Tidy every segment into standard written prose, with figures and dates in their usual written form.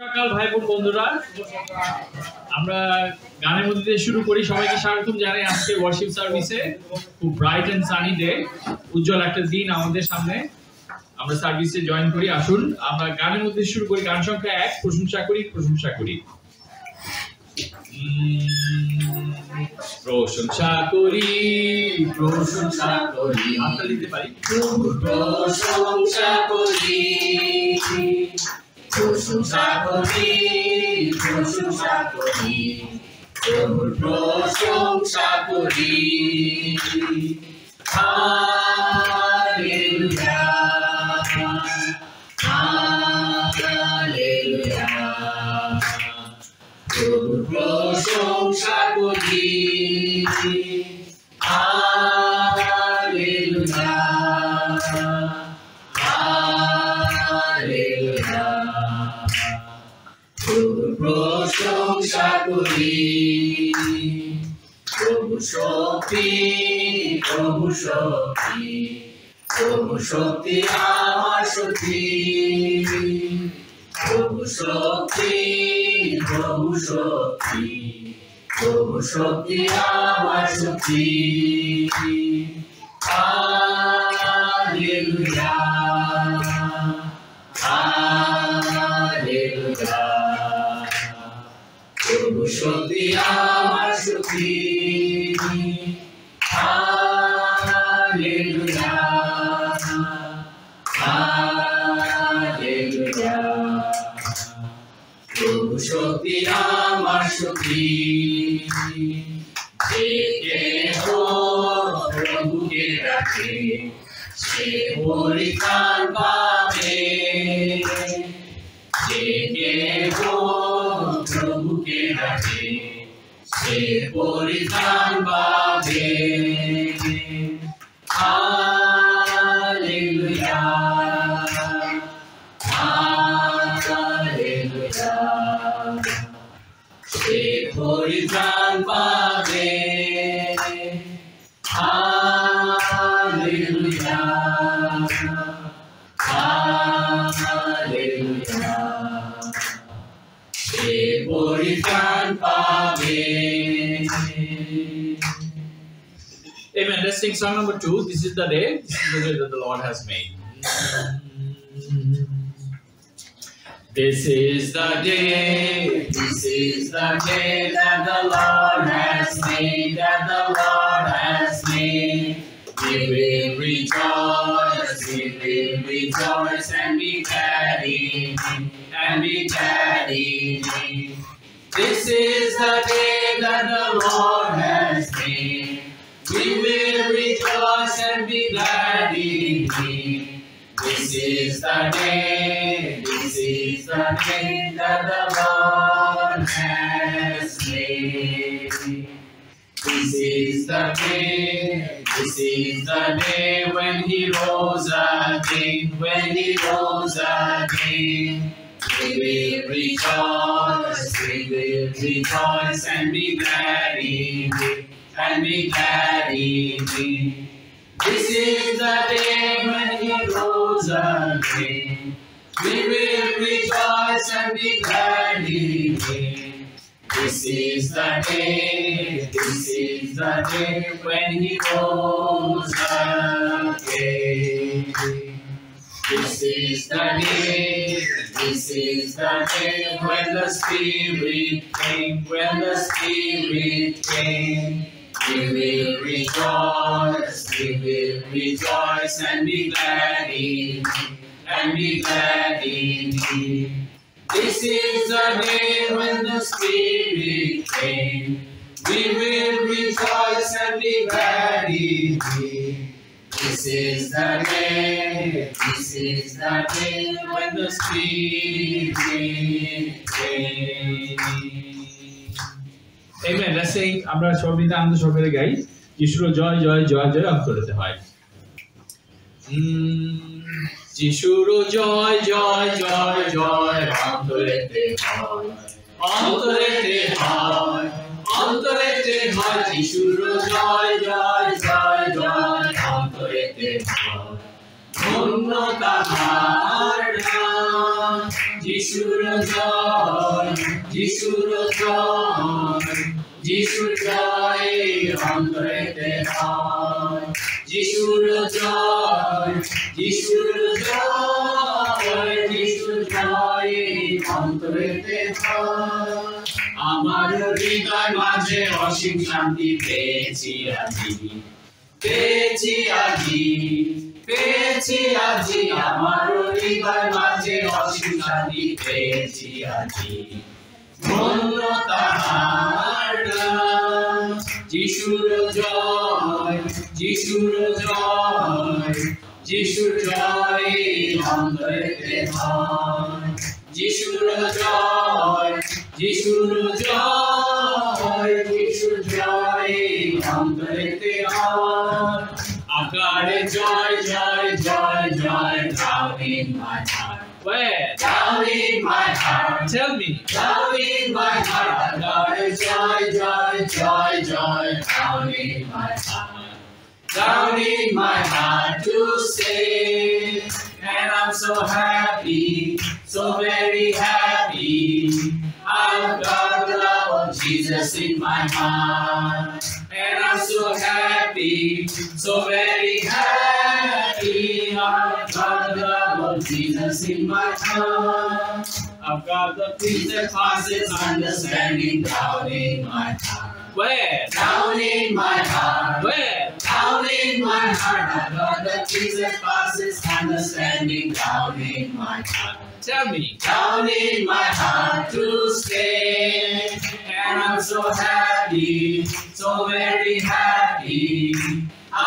সকাল ভাই বোন বন্ধুরা, আমরা গানের মধ্যে দিয়ে শুরু করি। সবাইকে স্বাগতম জানাই আজকে ওয়ার্শিপ সার্ভিসে। খুব ব্রাইট এন্ড সানি ডে, উজ্জ্বল একটা দিন আমাদের সামনে। আমরা সার্ভিসে জয়েন করি। আসুন আমরা গানের মধ্যে শুরু করি। গান সংখ্যা 1, প্রশংসা করি প্রশংসা করি। প্রশংসা করি প্রশংসা করি, হাতটা দিতে পারি। প্রশংসা করি প্রশংসা করি প্রশংসা করি প্রভুর প্রশংসা করি। হালেলুয়া হালেলুয়া প্রভুর প্রশংসা করি। হালেলুয়া হালেলুয়া প্রভুর প্রশংসা করি। প্রভু শক্তি প্রভু শক্তি প্রভু শক্তি আমার শক্তি। প্রভু শক্তি প্রভু শক্তি প্রভু শক্তি আমার শক্তি। হালেলুয়া হালেলুয়া প্রভু শক্তি আমার শক্তি। হালেলুয়া হালেলুয়া প্রভু শক্তি আমার শক্তি। যে কেহ প্রভুকে ডাকে সে পরিত্রাণ পাবে। যে কেহ প্রভুকে ডাকে সে পরিত্রাণ পাবে। হালেলুয়া হালেলুয়া সে পরিত্রাণ পাবে। হালেলুয়া হালেলুয়া সে পরিত্রাণ পাবে। Amen. Let's sing song number 2. This is the day. This is the day that the Lord has made. This is the day. This is the day that the Lord has made. That the Lord has made. We will rejoice. We will rejoice and be glad in Him. And be glad in Him. This is the day that the Lord has made. We will rejoice and be glad in Him. This is the day, this is the day that the Lord has made. This is the day, this is the day when He rose again, when He rose again. We will rejoice and be glad in Him. And be glad in Him. This is the day when He rose again. We will rejoice and be glad in Him. This is the day when He rose again. This is the day when the Spirit came, when the Spirit came. We will rejoice and be glad in Him, and be glad in Him. This is the day when the Spirit came. We will rejoice and be glad in Him. This is the day when the Spirit came. Amen. Let's sing. আমরা সর্বদা আনন্দ সহকারে গাই। যিশুর জয় জয় জয় জয় অন্তরেতে হয়। যিশুর জয় জয় জয় জয় অন্তরেতে হয়, অন্তরেতে হয়, অন্তরেতে হয়। যিশুর জয় জয় জয় জয় অন্তরেতে হয়। ধন্য তাহার নাম, যিশুর জয়, যিশুর জয়, যিশুর জয় অন্তরেতে হয়। যিশুর জয়, যিশুর জয়, যিশুর জয় অন্তরেতে হয়। আমার হৃদয় মাঝে অসীম শান্তি পেয়েছি আজি, পেয়েছি আজি, পেয়েছি আজি। আমার হৃদয় মাঝে অসীম শান্তি পেয়েছি আজি। ধন্য তাহার নাম। যিশুর জয়, যিশুর জয়, যিশুর জয় অন্তরেতে হয়। যিশুর জয়, যিশুর জয়, যিশুর জয় অন্তরেতে হয়। আকারে জয় জয় জয় জয়, down in my heart. Where? Down in my heart. Tell me. Down in my heart. Akáre joy joy joy joy, down in my heart. Down in my heart to sing, and I'm so happy, so very happy. I've got the love of Jesus in my heart, and I'm so happy, so very happy. I've got the love of Jesus in my heart. I've got the peace that passes understanding down in my heart. Where? Down in my heart. Where? Down in my heart. I've got the peace that passes understanding down in my heart. Tell me. Down in my heart to stay, and I'm so happy, so very happy.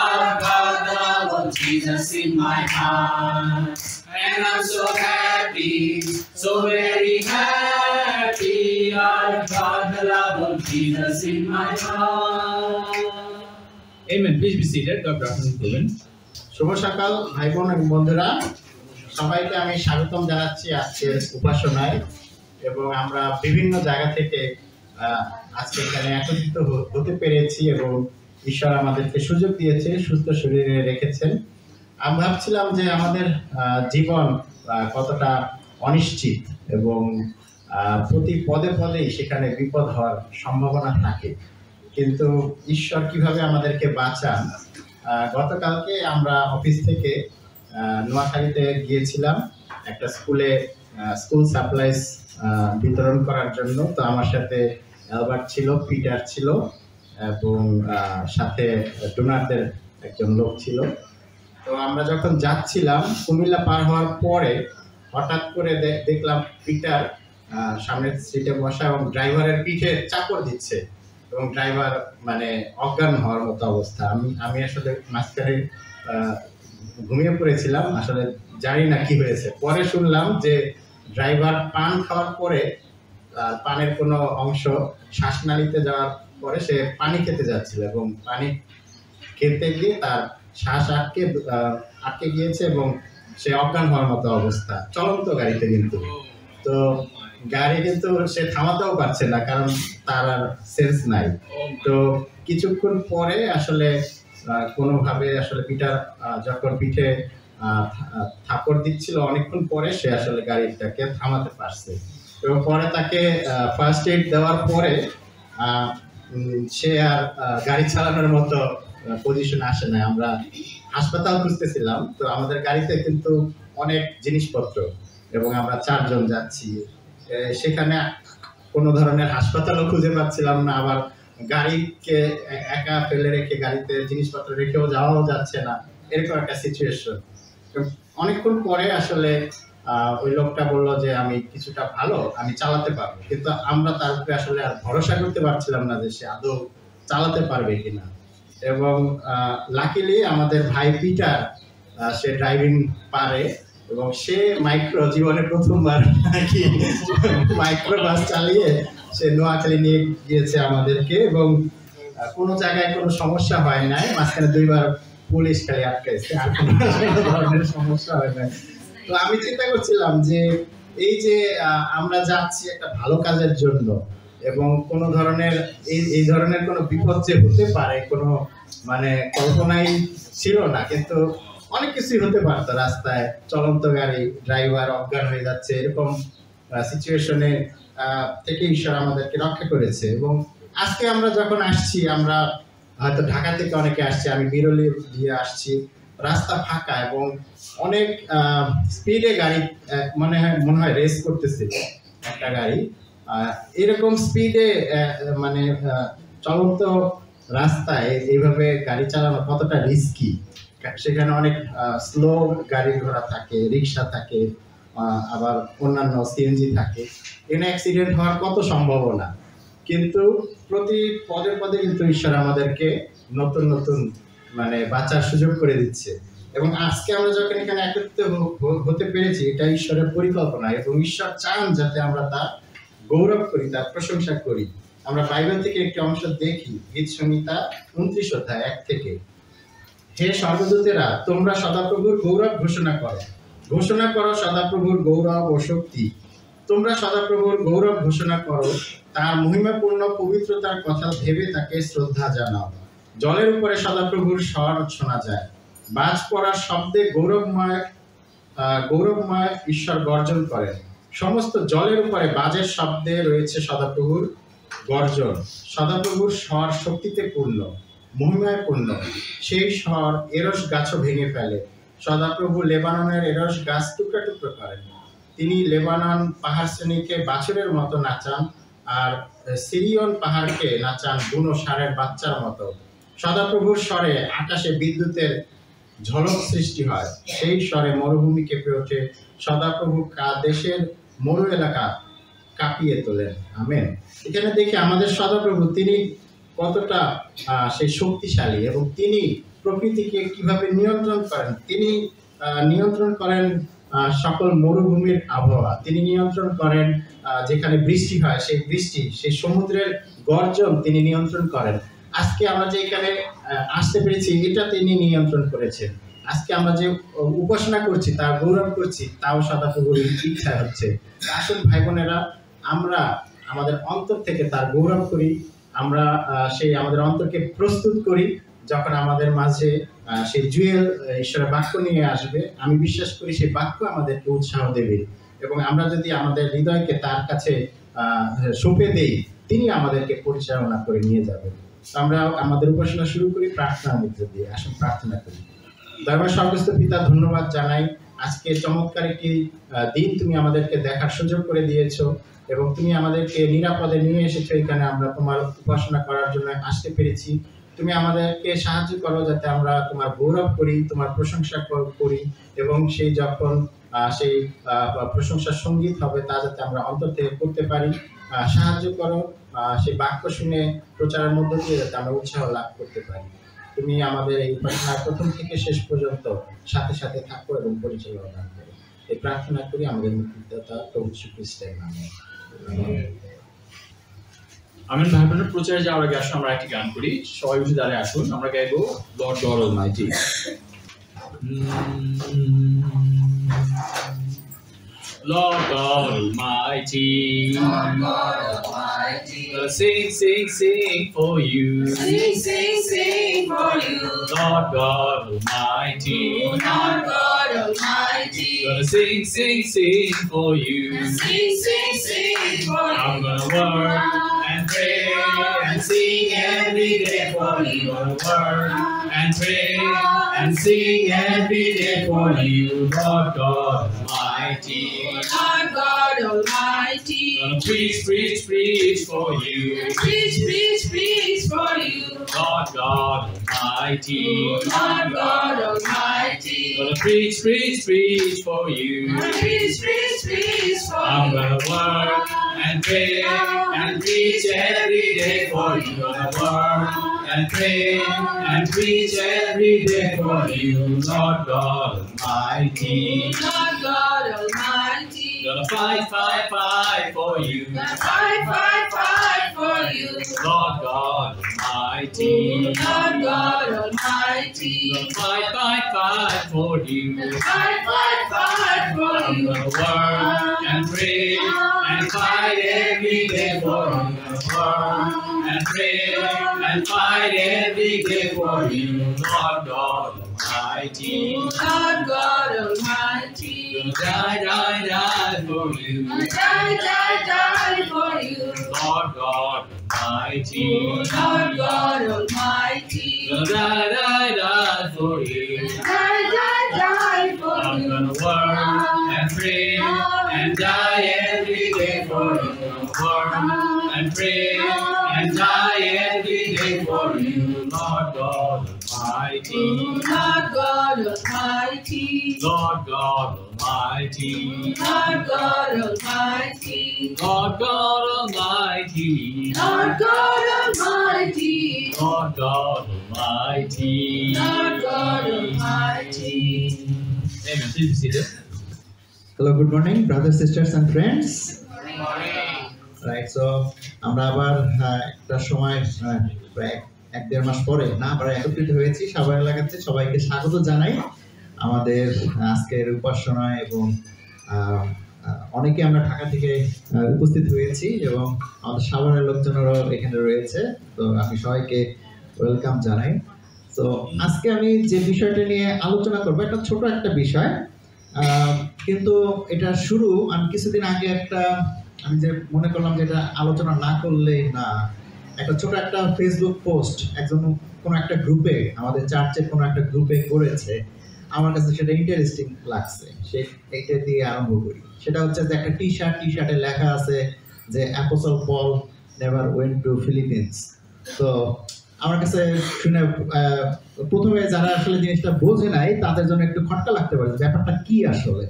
I've got the love of Jesus in my heart, and I'm so happy, so very happy. I've got the love of Jesus in my heart. Amen. Please be seated. God bless you. শুভ সকাল ভাই বোন এবং বন্ধুরা, সবাইকে আমি স্বাগতম জানাচ্ছি আজকের উপাসনায়। এবং আমরা বিভিন্ন জায়গা থেকে আজকে এখানে একত্রিত হতে পেরেছি এবং ঈশ্বর আমাদেরকে সুযোগ দিয়েছে, সুস্থ শরীরে রেখেছেন। আমি ভাবছিলাম যে আমাদের জীবন কতটা অনিশ্চিত এবং প্রতি পদে পদেই সেখানে বিপদ হওয়ার সম্ভাবনা থাকে, কিন্তু ঈশ্বর কিভাবে আমাদেরকে বাঁচান। গতকালকে আমরা অফিস থেকে নোয়াখালীতে গিয়েছিলাম একটা স্কুলে স্কুল সাপ্লাইজ বিতরণ করার জন্য। তো আমার সাথে অ্যালবার্ট ছিল, পিটার ছিল এবং সাথে ডোনারদের একজন লোক ছিল। তো আমরা যখন যাচ্ছিলাম কুমিল্লা পার হওয়ার পরে হঠাৎ করে দেখলাম পিটার সামনের সিটে বসা এবং ড্রাইভারের পিঠে চাপড় দিচ্ছে এবং ড্রাইভার মানে অজ্ঞান হওয়ার মতো অবস্থা। আমি আসলে মাঝখানে ঘুমিয়ে পড়েছিলাম, আসলে জানি না কি হয়েছে। পরে শুনলাম যে ড্রাইভার পান খাওয়ার পরে পানের কোনো অংশ শ্বাসনালীতে যাওয়ার পরে সে পানি খেতে যাচ্ছিল এবং পানি খেতে গিয়ে তার শ্বাস আটকে গিয়েছে এবং সে অজ্ঞান হওয়ার মতো অবস্থা, চলন্ত গাড়িতে কিন্তু। তো গাড়ি কিন্তু সে থামাতেও পারছে না, কারণ তার আর সেন্স নাই। তো কিছুক্ষণ পরে আসলে কোনোভাবে আসলে পিটার যখন পিঠে থাপড় দিচ্ছিল, অনেকক্ষণ পরে সে আসলে গাড়িটাকে থামাতে পারছে এবং পরে তাকে ফার্স্ট এইড দেওয়ার পরে সে আর গাড়ি চালানোর মতো পজিশনে আসে না। আমরা হাসপাতাল খুঁজতেছিলাম, তো আমাদের গাড়িতে কিন্তু অনেক জিনিসপত্র এবং আমরা 4 জন যাচ্ছি, সেখানে কোনো ধরনের হাসপাতালও খুঁজে পাচ্ছিলাম না, আবার গাড়িকে একা ফেলে রেখে গাড়িতে জিনিসপত্র রেখেও যাওয়াও যাচ্ছে না, এরকম একটা সিচুয়েশন। অনেকক্ষণ পরে আসলে ওই লোকটা বললো যে আমি কিছুটা ভালো, আমি চালাতে পারবো, কিন্তু আমরা তার উপরে আসলে আর ভরসা করতে পারছিলাম না যে সে আদৌ চালাতে পারবে কিনা। এবং লাকিলি আমাদের ভাই পিটার সে ড্রাইভিং পারে এবং সে জীবনে প্রথমবার নাকি মাইক্রো বাস চালিয়ে সে নোয়াখালী নিয়ে গিয়েছে আমাদেরকে এবং কোনো জায়গায় কোনো সমস্যা হয় নাই। মাঝখানে 2 বার পুলিশ খালি আটকাইছে, আর কোনো ধরনের সমস্যা হয় নাই। তো আমি চিন্তা করছিলাম যে এই যে আমরা যাচ্ছি একটা ভালো কাজের জন্য এবং কোনো ধরনের এই ধরনের কোনো বিপদ যে হতে পারে কোনো মানে কল্পনাই ছিল না, কিন্তু অনেক কিছুই হতে পারতো রাস্তায়। চলন্ত গাড়ি, ড্রাইভার অজ্ঞান হয়ে যাচ্ছে, এরকম সিচুয়েশনে থেকে ঈশ্বর আমাদেরকে রক্ষা করেছে। এবং আজকে আমরা যখন আসছি, আমরা হয়তো ঢাকা থেকে অনেকে আসছে, আমি বিরলি দিয়ে আসছি, রাস্তা ফাঁকা এবং অনেক স্পিডে গাড়ি মনে হয় রেস করতেছে একটা গাড়ি। এরকম স্পিডে মানে চলন্ত রাস্তায় এইভাবে গাড়ি চালানো কতটা রিস্কি। সেখানে অনেক স্লো গাড়ি ঘোড়া থাকে, রিক্সা থাকে, আবার অন্যান্য সিএনজি থাকে। এখানে অ্যাক্সিডেন্ট হওয়ার কত সম্ভাবনা, কিন্তু প্রতি পদে পদে কিন্তু ঈশ্বর আমাদেরকে নতুন নতুন মানে বাঁচার সুযোগ করে দিচ্ছে। এবং আজকে আমরা যখন এখানে একত্রিত হতে পেরেছি, এটা ঈশ্বরের পরিকল্পনা এবং ঈশ্বর চান যাতে আমরা তার গৌরব করি, তার প্রশংসা করি। আমরা বাইবেল থেকে একটি অংশ দেখি, গীত সংহিতা 29 অধ্যায় 1 থেকে। হে সর্বদূতেরা, তোমরা সদাপ্রভুর গৌরব ঘোষণা করো, ঘোষণা করো সদাপ্রভুর গৌরব ও শক্তি। তোমরা সদাপ্রভুর গৌরব ঘোষণা করো, তার মহিমাপূর্ণ পবিত্রতার কথা ভেবে তাকে শ্রদ্ধা জানাও। জলের উপরে সদাপ্রভুর স্বর শোনা যায়, বাজ পড়ার শব্দে গৌরবময় ঈশ্বর গর্জন করেন। সমস্ত জলের উপরে বাজের শব্দে রয়েছে সদাপ্রভুর গর্জন। সদাপ্রভুর স্বর শক্তিতে পূর্ণ, মহিমায় পূর্ণ। সেই স্বর এরস গাছও ভেঙে ফেলে। সদাপ্রভু লেবাননের এরস গাছ টুকরা টুকরো করেন। তিনি লেবানন পাহাড় শ্রেণীকে বাছুরের মতো নাচান, আর সিরিয়ন পাহাড়কে নাচান বুনো ষাঁড়ের বাচ্চার মতো। সদাপ্রভুর স্বরে আকাশে বিদ্যুতের ঝলক সৃষ্টি হয়, সেই স্বরে মরুভূমি কেঁপে ওঠে। সদাপ্রভু দেশের মরু এলাকা কাঁপিয়ে তোলেন। আমেন। এখানে দেখি আমাদের সদাপ্রভু তিনি কতটা সেই শক্তিশালী এবং তিনি প্রকৃতিকে কিভাবে নিয়ন্ত্রণ করেন। তিনি নিয়ন্ত্রণ করেন সকল মরুভূমির আবহাওয়া। তিনি নিয়ন্ত্রণ করেন যেখানে বৃষ্টি হয় সেই বৃষ্টি, সেই সমুদ্রের গর্জন তিনি নিয়ন্ত্রণ করেন। আজকে আমরা যে এখানে আসতে পেরেছি, এটা তিনি নিয়ন্ত্রণ করেছেন। আজকে আমরা যে উপাসনা করছি, তার গৌরব করছি, তাও সদাপ্রভুর ইচ্ছা হচ্ছে। আসুন ভাই বোনেরা, আমরা আমাদের অন্তর থেকে তার গৌরব করি। আমরা সেই আমাদের অন্তরকে প্রস্তুত করি যখন আমাদের মাঝে সেই জুয়েল ঈশ্বরের বাক্য নিয়ে আসবে। আমি বিশ্বাস করি সেই বাক্য আমাদেরকে উৎসাহ দেবে এবং আমরা যদি আমাদের হৃদয়কে তার কাছে সঁপে দেই, তিনি আমাদেরকে পরিচালনা করে নিয়ে যাবেন। আমরা আমাদের উপাসনা শুরু করি প্রার্থনার মধ্যে দিয়ে। আসুন প্রার্থনা করি। দয়াময় স্বর্গস্থ পিতা, ধন্যবাদ জানাই আজকে চমৎকার একটি দিন তুমি আমাদেরকে দেখার সুযোগ করে দিয়েছো এবং তুমি আমাদেরকে নিরাপদে নিয়ে এসেছো। এখানে আমরা তোমার উপাসনা করার জন্য আসতে পেরেছি। তুমি আমাদেরকে সাহায্য করো যাতে আমরা তোমার গৌরব করি, তোমার প্রশংসা করি এবং সেই যখন সেই প্রশংসার সঙ্গীত হবে তা যাতে আমরা অন্তর থেকে করতে পারি। সাহায্য করো সেই বাক্য শুনে প্রচারের মধ্য দিয়ে যাতে আমরা উৎসাহ লাভ করতে পারি। তুমি আমাদের এই উপাসনার প্রথম থেকে শেষ পর্যন্ত সাথে সাথে থাকো এবং পরিচালনা করো। এই প্রার্থনা করি আমাদের মুক্তিদাতা প্রভু যীশু খ্রিস্টের নামে। আমেন। ভাই বোনের প্রচারে যাওয়ার আগে আসুন আমরা একটি গান করি। সবাই উঠে দাঁড়িয়ে আসুন, আমরা গাইবো Lord God almighty. Lord God Almighty, Lord God Almighty, sing, sing, sing for you. sing, sing, sing for you. Lord God Almighty, Lord God Almighty, gonna sing, sing, sing for you. sing, sing, sing for you. I'm gonna work and pray and sing every day for you. Gonna work and pray and sing every day for you. Lord God Almighty, Lord God Almighty, gonna preach, preach, preach for you. preach, preach, preach for you. Lord God Almighty, Lord God Almighty, gonna preach, preach, preach for you. preach, preach, preach for I'm you. gonna work and pray and preach every day for you. Gonna work and pray and preach every day for you. Lord God Almighty, Lord God Almighty, gonna fight, fight, fight for you. fight, fight, fight for you. Lord God Almighty, Lord God Almighty, gonna fight, fight, fight for you. fight, fight, fight for I'm you. gonna work and pray and fight every day for you. Gonna work and pray and fight every day for you. Lord God Almighty, Lord God Almighty, Die, die, die for you. Die, die, die for you. Lord God Almighty. Lord God Almighty. Die, die, die for you. Die, die, die for I'm you. gonna work and pray and die every day for you. Work and pray and die every day for you, Lord God Almighty. Lord God Almighty. Lord God Almighty. Lord God Almighty. Lord God Almighty. Lord God Almighty. Lord God Almighty. Lord God Almighty. Amen. Please be seated. Hello, good morning, brothers, sisters, and friends. Good morning. Right, so আমরা আবার একটা সময় প্রায় 1-1.5 মাস পরে না আবার একত্রিত হয়েছি সাভার এলাকাতে। সবাইকে স্বাগত জানাই আমাদের আজকের উপাসনায় এবং অনেকে আমরা ঢাকা থেকে উপস্থিত হয়েছি এবং আমাদের সাভারের লোকজনেরাও এখানে রয়েছে। তো আমি সবাইকে ওয়েলকাম জানাই। তো আজকে আমি যে বিষয়টা নিয়ে আলোচনা করবো একটা ছোট একটা বিষয়, কিন্তু এটা শুরু আমি কিছুদিন আগে আমি যে মনে করলাম যে এটা আলোচনা না করলেই না, একটা ছোট একটা ফেসবুক পোস্ট একজন কোনো একটা গ্রুপে, আমাদের চার্চের কোনো একটা গ্রুপে করেছে। আমার কাছে সেটা ইন্টারেস্টিং লাগছে, এইটা দিয়ে আরম্ভ করি। সেটা হচ্ছে যে একটা টি শার্টে লেখা আছে যে apostle Paul never went to Philippines. তো আমার কাছে শুনে প্রথমে যারা আসলে জিনিসটা বোঝে নাই তাদের জন্য একটু খটকা লাগতে পারে, ব্যাপারটা কি আসলে।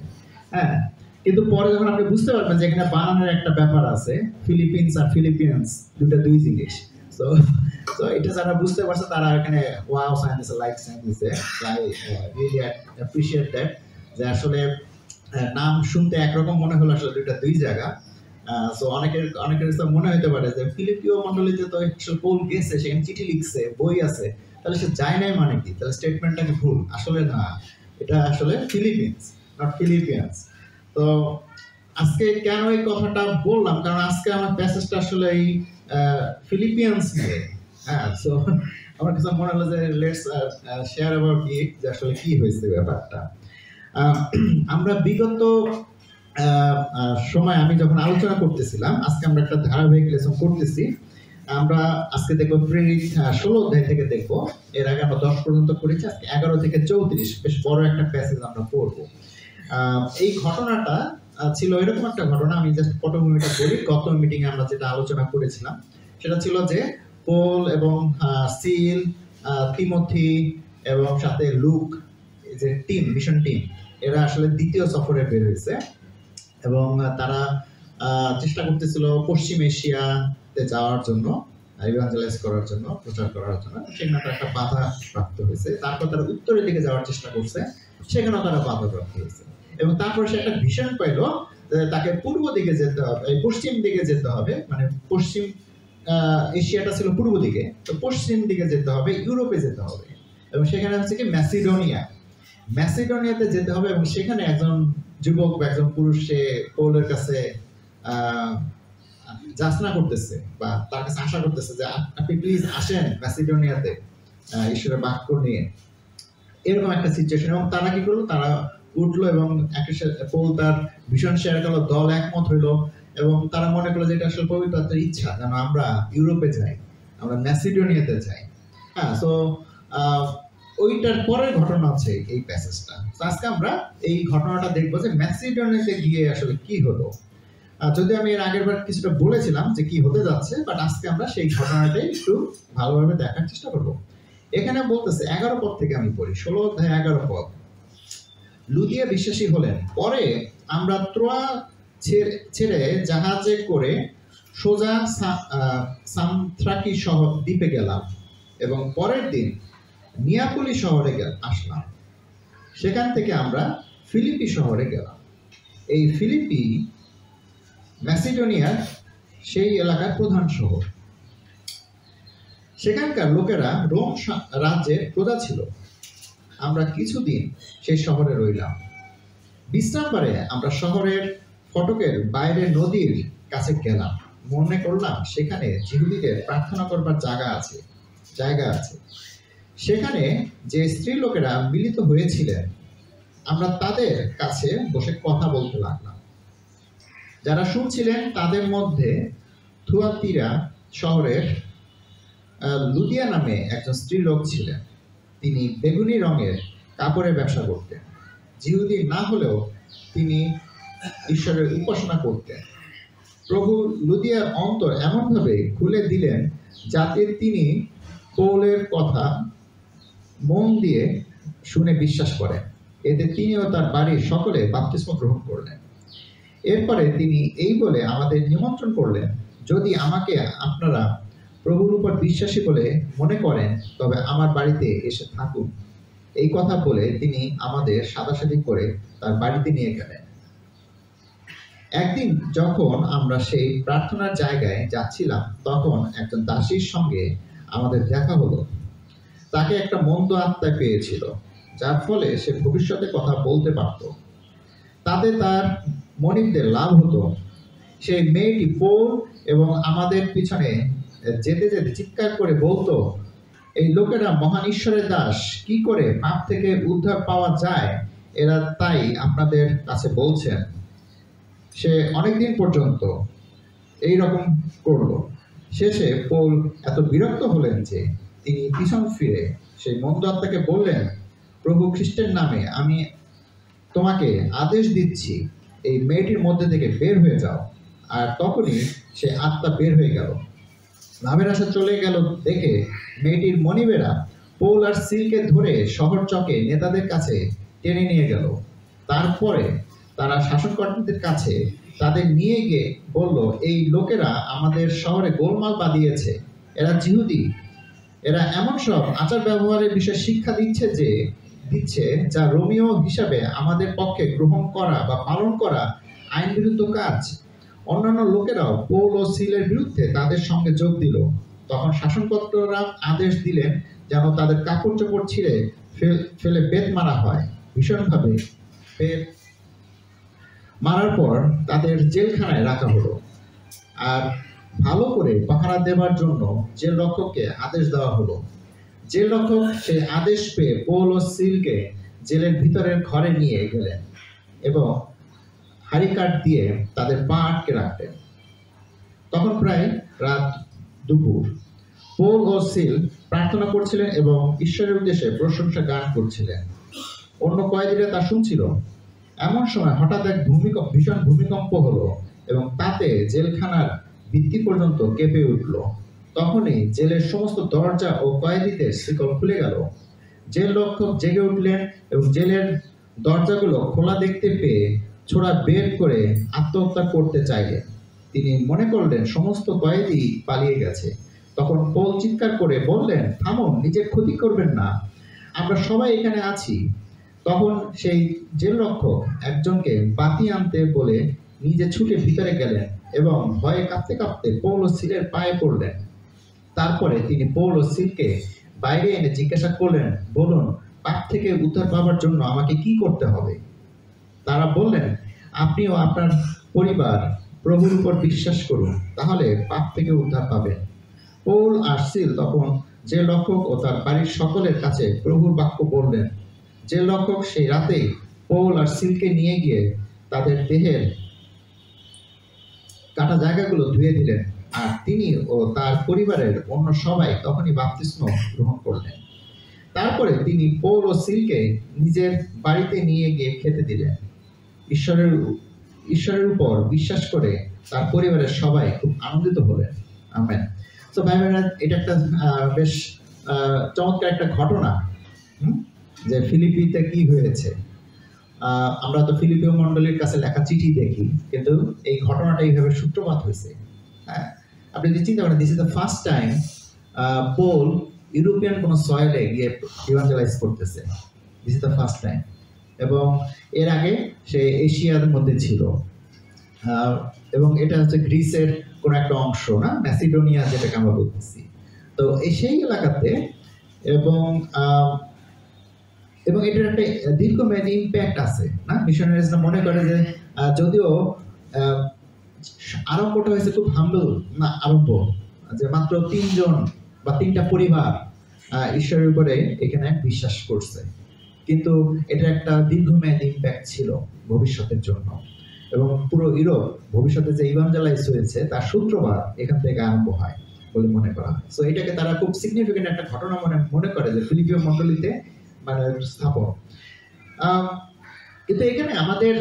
হ্যাঁ, কিন্তু পরে যখন আপনি বুঝতে পারবেন যে এখানে বানানোর একটা ব্যাপার আছে, ফিলিপিন্স আর ফিলিপিয়ান্স দুই জিনিস। তো এটা যারা বুঝতে পারছে তারা এখানে ওয়াও সাইন দিছে, লাইক সাইন দিছে। আই রিয়েলি অ্যাপ্রিশিয়েট দ্যাট, যে আসলে নাম শুনতে একরকম মনে হলো, আসলে দুই জায়গা। সো অনেকের মনে হতে পারে যে ফিলিপিও মন্ডলীতে তো পৌল গেছে, সেখানে চিঠি লিখছে, বই আছে, তাহলে সে যায় নাই মানে কি? তাহলে স্টেটমেন্টটাকে ভুল। আসলে না, এটা আসলে ফিলিপিন্স, নট ফিলিপিয়ান্স। তো আজকে কেন এই কথাটা বললাম, কারণ আজকে আমার প্যাসেজটা আসলে এই ফিলিপিয়ান্স নিয়ে। হ্যাঁ, সো আমার কাছে মনে হলো যে লেটস শেয়ার অ্যাবাউট ইট, যে আসলে কি হয়েছে ব্যাপারটা। আমরা বিগত সময় আমি যখন আলোচনা করতেছিলাম, আজকে আমরা একটা ধারাবাহিক লেসন করতেছি। আমরা আজকে দেখবো প্রেরিত 16 অধ্যায় থেকে দেখবো। এর আগে আমরা 10 পর্যন্ত করেছি, আজকে 11 থেকে 34 বেশ বড় একটা প্যাসেজ আমরা পড়বো। এই ঘটনাটা ছিল এরকম একটা ঘটনা, আমি জাস্ট পটভূমিটা বলি। গত মিটিংয়ে আমরা যেটা আলোচনা করেছিলাম সেটা ছিল যে পল এবং সিল, তিমোথি এবং সাথে লুক, এই যে টিম, মিশন টিম, এরা আসলে দ্বিতীয় সফরে বের হয়েছে এবং তারা চেষ্টা করতেছিল পশ্চিম এশিয়াতে যাওয়ার জন্য, ইভাঞ্জেলাইজ করার জন্য, প্রচার করার জন্য। সেখানে একটা বাধা প্রাপ্ত হয়েছে। তারপর তারা উত্তরের দিকে যাওয়ার চেষ্টা করছে, সেখানেও তারা বাধা প্রাপ্ত হয়েছে। এবং তারপরে সে একটা ভিশন পাইল, তাকে পূর্ব দিকে যেতে হবে, পশ্চিম দিকে যেতে হবে। মানে পশ্চিম এশিয়াটা ছিল পূর্ব দিকে, তো পশ্চিম দিকে যেতে হবে, ইউরোপে যেতে হবে। এবং সেখানে হচ্ছে কি ম্যাসিডোনিয়াতে যেতে হবে। এবং সেখানে একজন যুবক বা একজন পুরুষ সে পৌলের কাছে যাচনা করতেছে বা তার কাছে আশা করতেছে যে আপনি প্লিজ আসেন ম্যাসিডোনিয়াতে ঈশ্বরের বাক্য নিয়ে, এরকম একটা সিচুয়েশন। এবং তারা কি করলো, তারা উঠলো এবং পৌল তার ভীষণ শেয়ার করলো, দল একমত হইলো এবং তারা মনে করলো যে এটা আসলে পবিত্র আত্মার ইচ্ছা যেন আমরা ইউরোপে যাই, আমরা ম্যাসিডোনিয়াতে যাই। হ্যাঁ, সো ওইটার পরের ঘটনা হচ্ছে এই প্যাসেজটা। তো আজকে আমরা এই ঘটনাটা দেখবো যে ম্যাসিডোনিয়াতে গিয়ে আসলে কি হলো। যদি আমি এর আগের বার কিছুটা বলেছিলাম যে কি হতে যাচ্ছে, বাট আজকে আমরা সেই ঘটনাটাই একটু ভালোভাবে দেখার চেষ্টা করবো। এখানে বলতেছে 11 পদ থেকে আমি পড়ি, 16 অধ্যায় 11 পদ। লুদিয়া বিশ্বাসী হলেন। পরে আমরা ত্রোয়া ছেড়ে জাহাজে করে সোজা সামথ্রাকি শহর দ্বীপে গেলাম এবং পরের দিন নিয়াপলি শহরে আসলাম। সেখান থেকে আমরা ফিলিপি শহরে গেলাম। এই ফিলিপি ম্যাসিডোনিয়ার সেই এলাকার প্রধান শহর। সেখানকার লোকেরা রোম রাজ্যের প্রজা ছিল। আমরা কিছুদিন সেই শহরে রইলাম। বিশ্রামবারে আমরা শহরের ফটকের বাইরে নদীর কাছে গেলাম। মনে করলাম সেখানে জিহুদীদের প্রার্থনা করবার জায়গা আছে। সেখানে যে স্ত্রী লোকেরা মিলিত হয়েছিলেন আমরা তাদের কাছে বসে কথা বলতে লাগলাম। যারা শুনছিলেন তাদের মধ্যে থুয়াতিরা শহরের লুদিয়া নামে একজন স্ত্রীলোক ছিলেন। তিনি বেগুনি রঙের কাপড়ের ব্যবসা করতেন। জিহুদি না হলেও তিনি ঈশ্বরের উপাসনা করতেন। প্রভু লুদিয়ার অন্তর এমনভাবে খুলে দিলেন যাতে তিনি পৌলের কথা মন দিয়ে শুনে বিশ্বাস করেন। এতে তিনিও তার বাড়ির সকলে বাপ্তিস্ম গ্রহণ করলেন। এরপরে তিনি এই বলে আমাদের নিমন্ত্রণ করলেন, যদি আমাকে আপনারা প্রভুর উপর বিশ্বাসী বলে মনে করেন তবে আমার বাড়িতে এসে থাকুন। এই কথা বলে তিনি আমাদের সাদাসাদি করে তার বাড়িতে নিয়ে গেলেন। একদিন যখন আমরা সেই প্রার্থনার জায়গায় যাচ্ছিলাম তখন একজন দাসীর সঙ্গে আমাদের দেখা হলো। তাকে একটা মন্দ আত্মায় পেয়েছিল, যার ফলে সে ভবিষ্যতে কথা বলতে পারত। তাতে তার মনিবদের লাভ হতো। সেই মেয়েটি পৌল এবং আমাদের পিছনে যেতে যেতে চিৎকার করে বলতো, এই লোকেরা মহান ঈশ্বরের দাস, কি করে পাপ থেকে উদ্ধার পাওয়া যায় এরা তাই আপনাদের কাছে বলছেন। সে অনেকদিন পর্যন্ত এই রকম করলো। শেষে পৌল এত বিরক্ত হলেন যে তিনি পিছন ফিরে সেই মন্দ আত্মাকে বললেন, প্রভু খ্রিস্টের নামে আমি তোমাকে আদেশ দিচ্ছি, এই মেয়েটির মধ্যে থেকে বের হয়ে যাও। আর তখনই সে আত্মা বের হয়ে গেল। লাভের আশা চলে গেল দেখে মেয়েটির মনিবেরা পৌল আর সিলকে ধরে শহর চকে নেতাদের কাছে টেনে নিয়ে গেল। তারপরে তারা শাসনকর্তাদের কাছে তাদের নিয়ে গিয়ে বলল, এই লোকেরা আমাদের শহরে গোলমাল বাঁধিয়েছে। এরা জিহুদি। এরা এমন সব আচার ব্যবহারের বিষয়ে শিক্ষা দিচ্ছে যা রোমীয় হিসাবে আমাদের পক্ষে গ্রহণ করা বা পালন করা আইন বিরুদ্ধ কাজ। অন্যান্য লোকেরাও পৌল ও সিলের বিরুদ্ধে তাদের সঙ্গে যোগ দিল। তখন শাসনকর্তারা আদেশ দিলেন যেন তাদের কাপড় চোপড় ছিঁড়ে ফেলে বেত মারা হয়। ভীষণভাবে বেত মারার পর তাদের জেলখানায় রাখা হলো। আর ভালো করে পাহারা দেওয়ার জন্য জেল রক্ষককে আদেশ দেওয়া হলো। জেল রক্ষক সেই আদেশ পেয়ে পৌল ও সিলকে জেলের ভিতরের ঘরে নিয়ে গেলেন এবং হাড়িকাঠ দিয়ে তাদের পা আটকে রাখলেন। তখন প্রায় রাত দুপুর। পৌল ও সিল প্রার্থনা করছিলেন এবং ঈশ্বরের উদ্দেশ্যে প্রশংসা গান করছিলেন। অন্য কয়েদিরা তা শুনছিল। এমন সময় হঠাৎ এক ভীষণ ভূমিকম্প হলো এবং তাতে জেলখানার ভিত্তি পর্যন্ত কেঁপে উঠল। তখনই জেলের সমস্ত দরজা ও কয়েদিদের শিকল খুলে গেল। জেল রক্ষক জেগে উঠলেন এবং জেলের দরজাগুলো খোলা দেখতে পেয়ে ছোড়া বের করে আত্মহত্যা করতে চাইলেন। তিনি মনে করলেন সমস্ত কয়েদি পালিয়ে গেছে। তখন পৌল চিৎকার করে বললেন, থামুন, নিজের ক্ষতি করবেন না, আমরা সবাই এখানে আছি। তখন সেই জেল রক্ষক একজনকে বাতি আনতে বলে নিজে ছুটে ভিতরে গেলেন এবং ভয়ে কাঁপতে কাঁপতে পৌল ও সিলের পায়ে পড়লেন। তারপরে তিনি পৌল ও সিলকে বাইরে এনে জিজ্ঞাসা করলেন, বলুন, পাপ থেকে উদ্ধার পাওয়ার জন্য আমাকে কি করতে হবে? তারা বললেন, আপনি ও আপনার পরিবার প্রভুর উপর বিশ্বাস করুন, তাহলে পাপ থেকে উদ্ধার পাবেন। পৌল আর সিল তখন জেল রক্ষক ও তার বাড়ির সকলের কাছে প্রভুর বাক্য বললেন। জেল রক্ষক সেই রাতেই পৌল আর সিলকে নিয়ে গিয়ে তাদের দেহের কাটা জায়গাগুলো ধুয়ে দিলেন, আর তিনি ও তার পরিবারের অন্য সবাই তখনই বাপ্তিস্ম গ্রহণ করলেন। তারপরে তিনি পৌল ও সিলকে নিজের বাড়িতে নিয়ে গিয়ে খেতে দিলেন। ঈশ্বরের উপর বিশ্বাস করে তার পরিবারের সবাই খুব আনন্দিত হলেন। আমেন। তো ভাই বোনেরা, এটা একটা বেশ চমৎকার একটা ঘটনা, যে ফিলিপিতে কি হয়েছে। আমরা তো ফিলিপীয় মণ্ডলীর কাছে লেখা চিঠি দেখি, কিন্তু এই ঘটনাটা এইভাবে সূত্রপাত হয়েছে। হ্যাঁ, আপনি যদি চিন্তা করেন, this is the first time Paul European কোনো সয়েলে গিয়ে ইভাঞ্জেলাইজ করতেছে। This is the first time. এবং এর আগে সে এশিয়ার মধ্যে ছিল, এবং এটা হচ্ছে গ্রিসের কোনো একটা অংশ, না, ম্যাসিডোনিয়া যেটাকে আমরা বলতেছি। তো সেই এলাকাতে এবং এটার একটা দীর্ঘমেয়াদী ইম্প্যাক্ট আছে, না। মিশনারিজরা মনে করে যে যদিও আরম্ভটা হয়েছে খুব হাম্বল, না, আরম্ভ যে মাত্র 3 জন বা 3টা পরিবার ঈশ্বরের উপরে এখানে বিশ্বাস করছে। কিন্তু এটা একটা দীর্ঘমেয়াদী ইম্প্যাক্ট ছিল ভবিষ্যতের জন্য। এবং পুরো ইউরোপ ভবিষ্যতে যে ইভাঞ্জেলাইজ হয়েছে তার সূত্রপাত এখান থেকে আরম্ভ হয় বলে মনে করা হয়। সো এটাকে তারা খুব সিগনিফিকেন্ট একটা ঘটনা মনে করে যে ফিলিপীয় মণ্ডলীতে মানে স্থাপন। কিন্তু এখানে আমাদের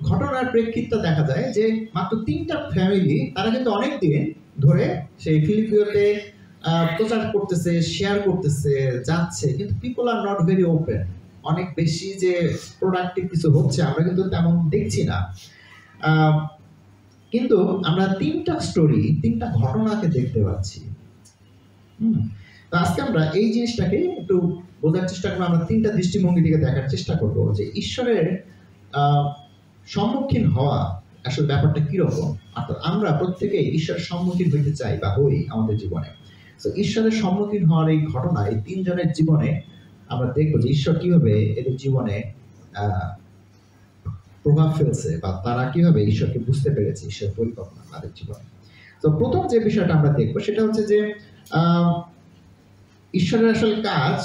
ঘটনার প্রেক্ষিতটা দেখা যায় যে মাত্র 3টা ফ্যামিলি তারা কিন্তু অনেক দিন ধরে সেই ফিলিপিওতে প্রচার করতেছে, শেয়ার করতেছে, যাচ্ছে, কিন্তু people are not very open. অনেক বেশি যে প্রোডাক্টিভ কিছু হচ্ছে আমরা কিন্তু তেমন দেখছি না। কিন্তু আমরা 3টা স্টোরি, 3টা ঘটনাকে দেখতে পাচ্ছি। তো আজকে আমরা এই জিনিসটাকে একটু বোঝার চেষ্টা করবো। আমরা 3টা দৃষ্টিভঙ্গি থেকে দেখার চেষ্টা করব যে ঈশ্বরের সম্মুখীন হওয়া আসলে ব্যাপারটা কিরকম। অর্থাৎ আমরা প্রত্যেকেই ঈশ্বরের সম্মুখীন হইতে চাই বা হই আমাদের জীবনে। তো ঈশ্বরের সম্মুখীন হওয়ার এই ঘটনা, এই 3 জনের জীবনে আমরা দেখবো যে ঈশ্বর কিভাবে এদের জীবনে প্রভাব ফেলছে বা তারা কিভাবে ঈশ্বরকে বুঝতে পেরেছে, ঈশ্বরের পরিকল্পনা তাদের জীবনে। তো প্রথম যে বিষয়টা আমরা দেখবো সেটা হচ্ছে যে ঈশ্বরের আসলে কাজ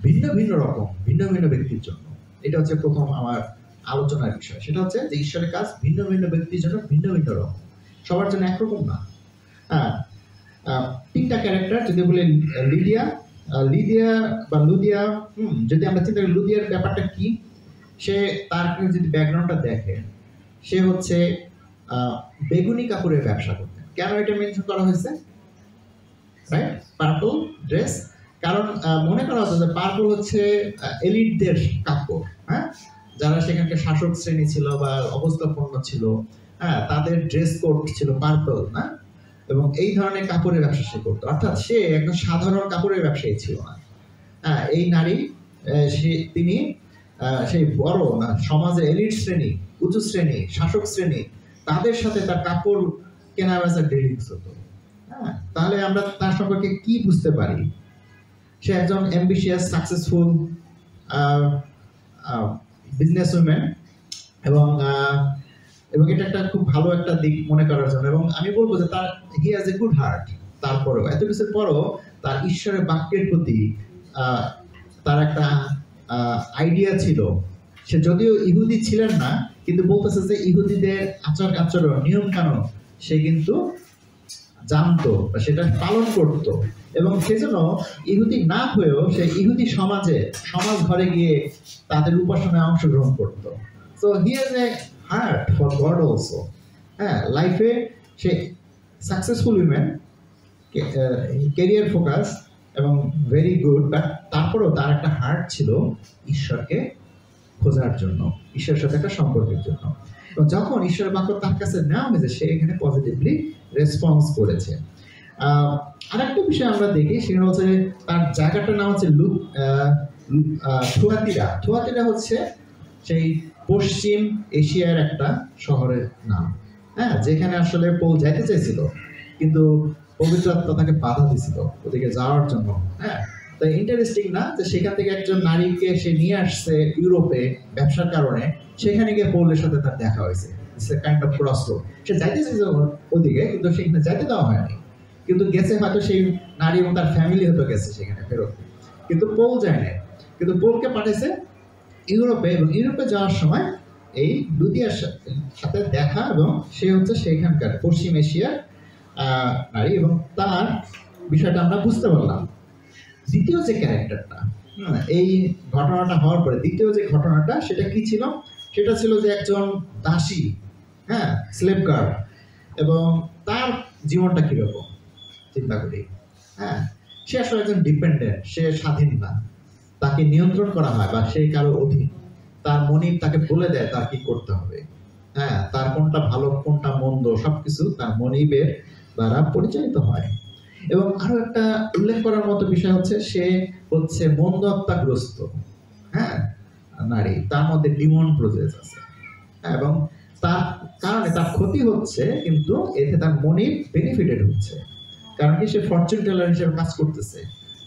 ভিন্ন ভিন্ন রকম, ভিন্ন ভিন্ন ব্যক্তির জন্য। এটা হচ্ছে প্রথম আমার আলোচনার বিষয়। সেটা হচ্ছে যে ঈশ্বরের কাজ ভিন্ন ভিন্ন ব্যক্তির জন্য ভিন্ন ভিন্ন রকম, সবার জন্য একরকম না। হ্যাঁ, 3টা ক্যারেক্টার যদি বলি লিদিয়া বা লুদিয়া, যদি আমরা চিন্তা করি লুদিয়ার ব্যাপারটা কি, সে তার যদি ব্যাকগ্রাউন্ডটা দেখে, সে হচ্ছে বেগুনি কাপড়ের ব্যবসা করতেন। কেন এটা মেনশন করা হয়েছে? Right, purple dress. কারণ মনে করা হতো যে পার্পল হচ্ছে এলিটদের কাপড়। হ্যাঁ, যারা সেখানকার শাসক শ্রেণী ছিল বা অবস্থাপন্ন ছিল, হ্যাঁ, তাদের ড্রেস কোড ছিল পার্পল, না? এবং এই ধরনের কাপড়ের ব্যবসা সে করতো। অর্থাৎ সে একদম সাধারণ কাপড়ের ব্যবসায়ী ছিল না। হ্যাঁ, এই নারী তিনি সেই বড় না সমাজের এলিট শ্রেণী, উঁচু শ্রেণী, শাসক শ্রেণী, তাদের সাথে তার কাপড় কেনা বেচার ডিলিংস হতো। হ্যাঁ, তাহলে আমরা তার সম্পর্কে কি বুঝতে পারি? সে একজন অ্যাম্বিশিয়াস, সাকসেসফুল বিজনেস উইমেন এবং এটা একটা খুব ভালো একটা দিক মনে করার জন্য। এবং আমি বলবো যে তার he has a good heart. তারপরেও এত কিছুর পরও তার ঈশ্বরের বাক্যের প্রতি তার একটা আইডিয়া ছিল। সে যদিও ইহুদি ছিলেন না, কিন্তু বলতেছে যে ইহুদিদের আচরণ, নিয়ম কানুন সে কিন্তু জানতো, সেটা পালন করত। এবং সেজন্য ইহুদি না হয়েও সে ইহুদি সমাজ ঘরে গিয়ে তাদের উপাসনায় অংশগ্রহণ করত। So he has a heart for god also. হ্যাঁ, লাইফে সে সাকসেসফুল উইমেন, ক্যারিয়ার ফোকাস এবং ভেরি গুড, বাট তারপরেও তার একটা হার্ট ছিল ঈশ্বরকে খোঁজার জন্য, ঈশ্বরের সাথে একটা সম্পর্কের জন্য। এবং যখন ঈশ্বরের বাক্য তার কাছে নেওয়া হয়েছে, সে এখানে পজিটিভলি রেসপন্স করেছে। আরেকটা বিষয় আমরা দেখি, সেটা হচ্ছে তার জায়গাটার নাম হচ্ছে থুয়াতিরা। থুয়াতিরা হচ্ছে সেই পশ্চিম এশিয়ার একটা শহরের নাম। হ্যাঁ, যেখানে আসলে পৌল যাইতে চাইছিল, কিন্তু পবিত্র আত্মা তাকে বাধা দিছিল ওদিকে যাওয়ার জন্য। হ্যাঁ, তাই ইন্টারেস্টিং না যে সেখান থেকে একজন নারীকে সে নিয়ে আসছে ইউরোপে ব্যবসার কারণে, সেখানে গিয়ে পৌলের সাথে তার দেখা হয়েছে। It's a kind of crossroad. সে যাইতে চাইছে ওদিকে, কিন্তু সেখানে যাইতে দেওয়া হয়নি। কিন্তু গেছে হয়তো সেই নারী এবং তার ফ্যামিলি হয়তো গেছে সেখানে ফেরত, কিন্তু পৌল যায় না। কিন্তু পৌলকে পাঠিয়েছে ইউরোপে, এবং ইউরোপে যাওয়ার সময় এই লুদিয়ার সাথে দেখা, এবং সে হচ্ছে সেখানকার পশ্চিম এশিয়ার নারী, এবং তার বিষয়টা আমরা বুঝতে পারলাম। দ্বিতীয় যে ক্যারেক্টারটা, এই ঘটনাটা হওয়ার পরে দ্বিতীয় যে ঘটনাটা, সেটা কি ছিল? সেটা ছিল যে একজন দাসী, হ্যাঁ, স্লেভ গার্ল, এবং তার জীবনটা কিরকম চিন্তা করি। হ্যাঁ, সে আসলে একজন ডিপেন্ডেন্ট, সে স্বাধীন না, তাকে নিয়ন্ত্রণ করা হয় বা সে কারো অধীন। তার মনিব তাকে বলে দেয় তার কি করতে হবে। হ্যাঁ, তার কোনটা ভালো কোনটা মন্দ সবকিছু তার মনিবের দ্বারা পরিচালিত হয়। এবং আরো একটা উল্লেখ করার মতো বিষয় হচ্ছে সে হচ্ছে মন্দ আত্মাগ্রস্ত, হ্যাঁ, নারী, তার মধ্যে ডিমন প্রজেস আছে। এবং তার কারণে তার ক্ষতি হচ্ছে, কিন্তু এতে তার মনিব বেনিফিটেড হচ্ছে। কারণ কি, সে ফরচুন টেলার হিসেবে কাজ করতেছে,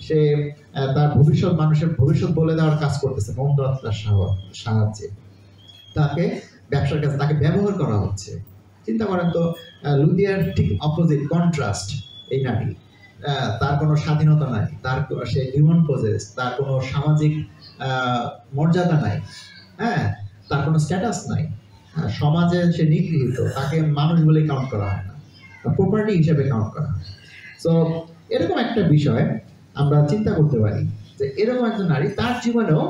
সে তার ভবিষ্যৎ, মানুষের ভবিষ্যৎ বলে দেওয়ার কাজ করতেছে মন্দ আত্মার সাহায্যে। তাকে ব্যবসার কাছে তাকে ব্যবহার করা হচ্ছে। চিন্তা করেন তো, লুদিয়ার ঠিক অপোজিট, কন্ট্রাস্ট এই নারী। তার কোনো স্বাধীনতা নাই, তার সে ডিমন পজেস, তার কোনো সামাজিক মর্যাদা নাই, হ্যাঁ, তার কোনো স্ট্যাটাস নাই, হ্যাঁ, সমাজে সে নিগৃহীত, তাকে মানুষ বলে কাউন্ট করা হয় না, প্রপার্টি হিসেবে কাউন্ট করা হয়। সো এরকম একটা বিষয় আমরা চিন্তা করতে পারি যে এরকম একজন নারী, তার জীবনেও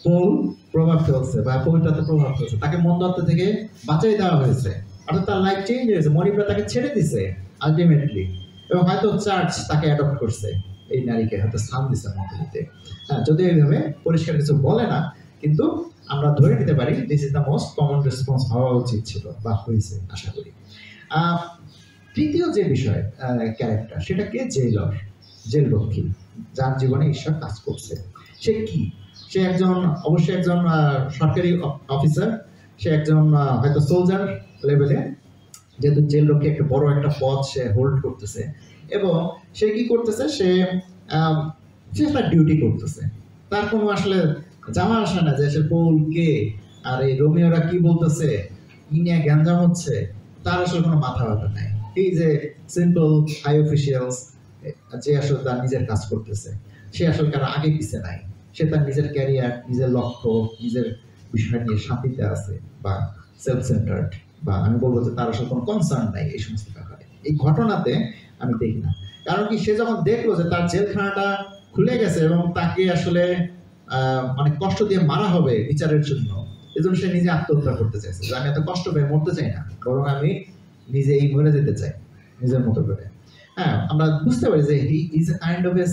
পৌল প্রভাব ফেলছে বা পবিত্রতা প্রভাব ফেলছে, তাকে মন্দত্ব থেকে বাঁচাই দেওয়া হয়েছে, অর্থাৎ তার লাইফ চেঞ্জ হয়েছে, মনিবরা তাকে ছেড়ে দিছে আলটিমেটলি, এবং হয়তো চার্চ তাকে অ্যাডপ্ট করছে, এই নারীকে হয়তো স্থান দিচ্ছে মন্ডলীতে। হ্যাঁ, যদিও এইভাবে পরিষ্কার কিছু বলে না, কিন্তু আমরা ধরে নিতে পারি this is the most common response হওয়া উচিত ছিল বা হয়েছে আশা করি। তৃতীয় যে বিষয় ক্যারেক্টার, সেটা কে? জেলর, জেলরক্ষী, যার জীবনে ঈশ্বর কাজ করছে। সে কি? সে একজন, অবশ্যই একজন সরকারি অফিসার, সে একজন হয়তো সোলজার লেভেলে, যেহেতু জেলরক্ষী একটা বড় একটা পদ সে হোল্ড করতেছে, এবং সে কি করতেছে, সে তার ডিউটি করতেছে, তার কোনো আসলে জামা আসে না যে সে পৌল কে আর এই রোমিওরা কি বলতেছে, কি নিয়ে গ্যাঞ্জাম হচ্ছে, তার আসলে কোনো মাথা ব্যথা নাই। এই যে সিম্পল হাই অফিসিয়ালস, যে আসলে তার নিজের কাজ করতেছে, সে আসলে কারো আগে পিছে নাই, সে তার নিজের ক্যারিয়ার, নিজের লক্ষ্য, নিজের বিষয় নিয়ে শান্তিতে আছে, বা সেলফ সেন্টার্ড, বা আমি বলবো যে তার আসলে কোনো কনসার্ন নাই এই সমস্ত ব্যাপারে। এই ঘটনাতে আমি দেখি না, কারণ কি, সে যখন দেখলো যে তার জেলখানাটা খুলে গেছে এবং তাকে আসলে অনেক কষ্ট দিয়ে মারা হবে বিচারের জন্য, এজন্য সে নিজে আত্মহত্যা করতে চাইছে, যে আমি এত কষ্ট পেয়ে মরতে চাই না, বরং আমি নিজেই মরে যেতে চাই নিজের মতো করে। হ্যাঁ, আমরা বুঝতে পারি যে he is a kind of a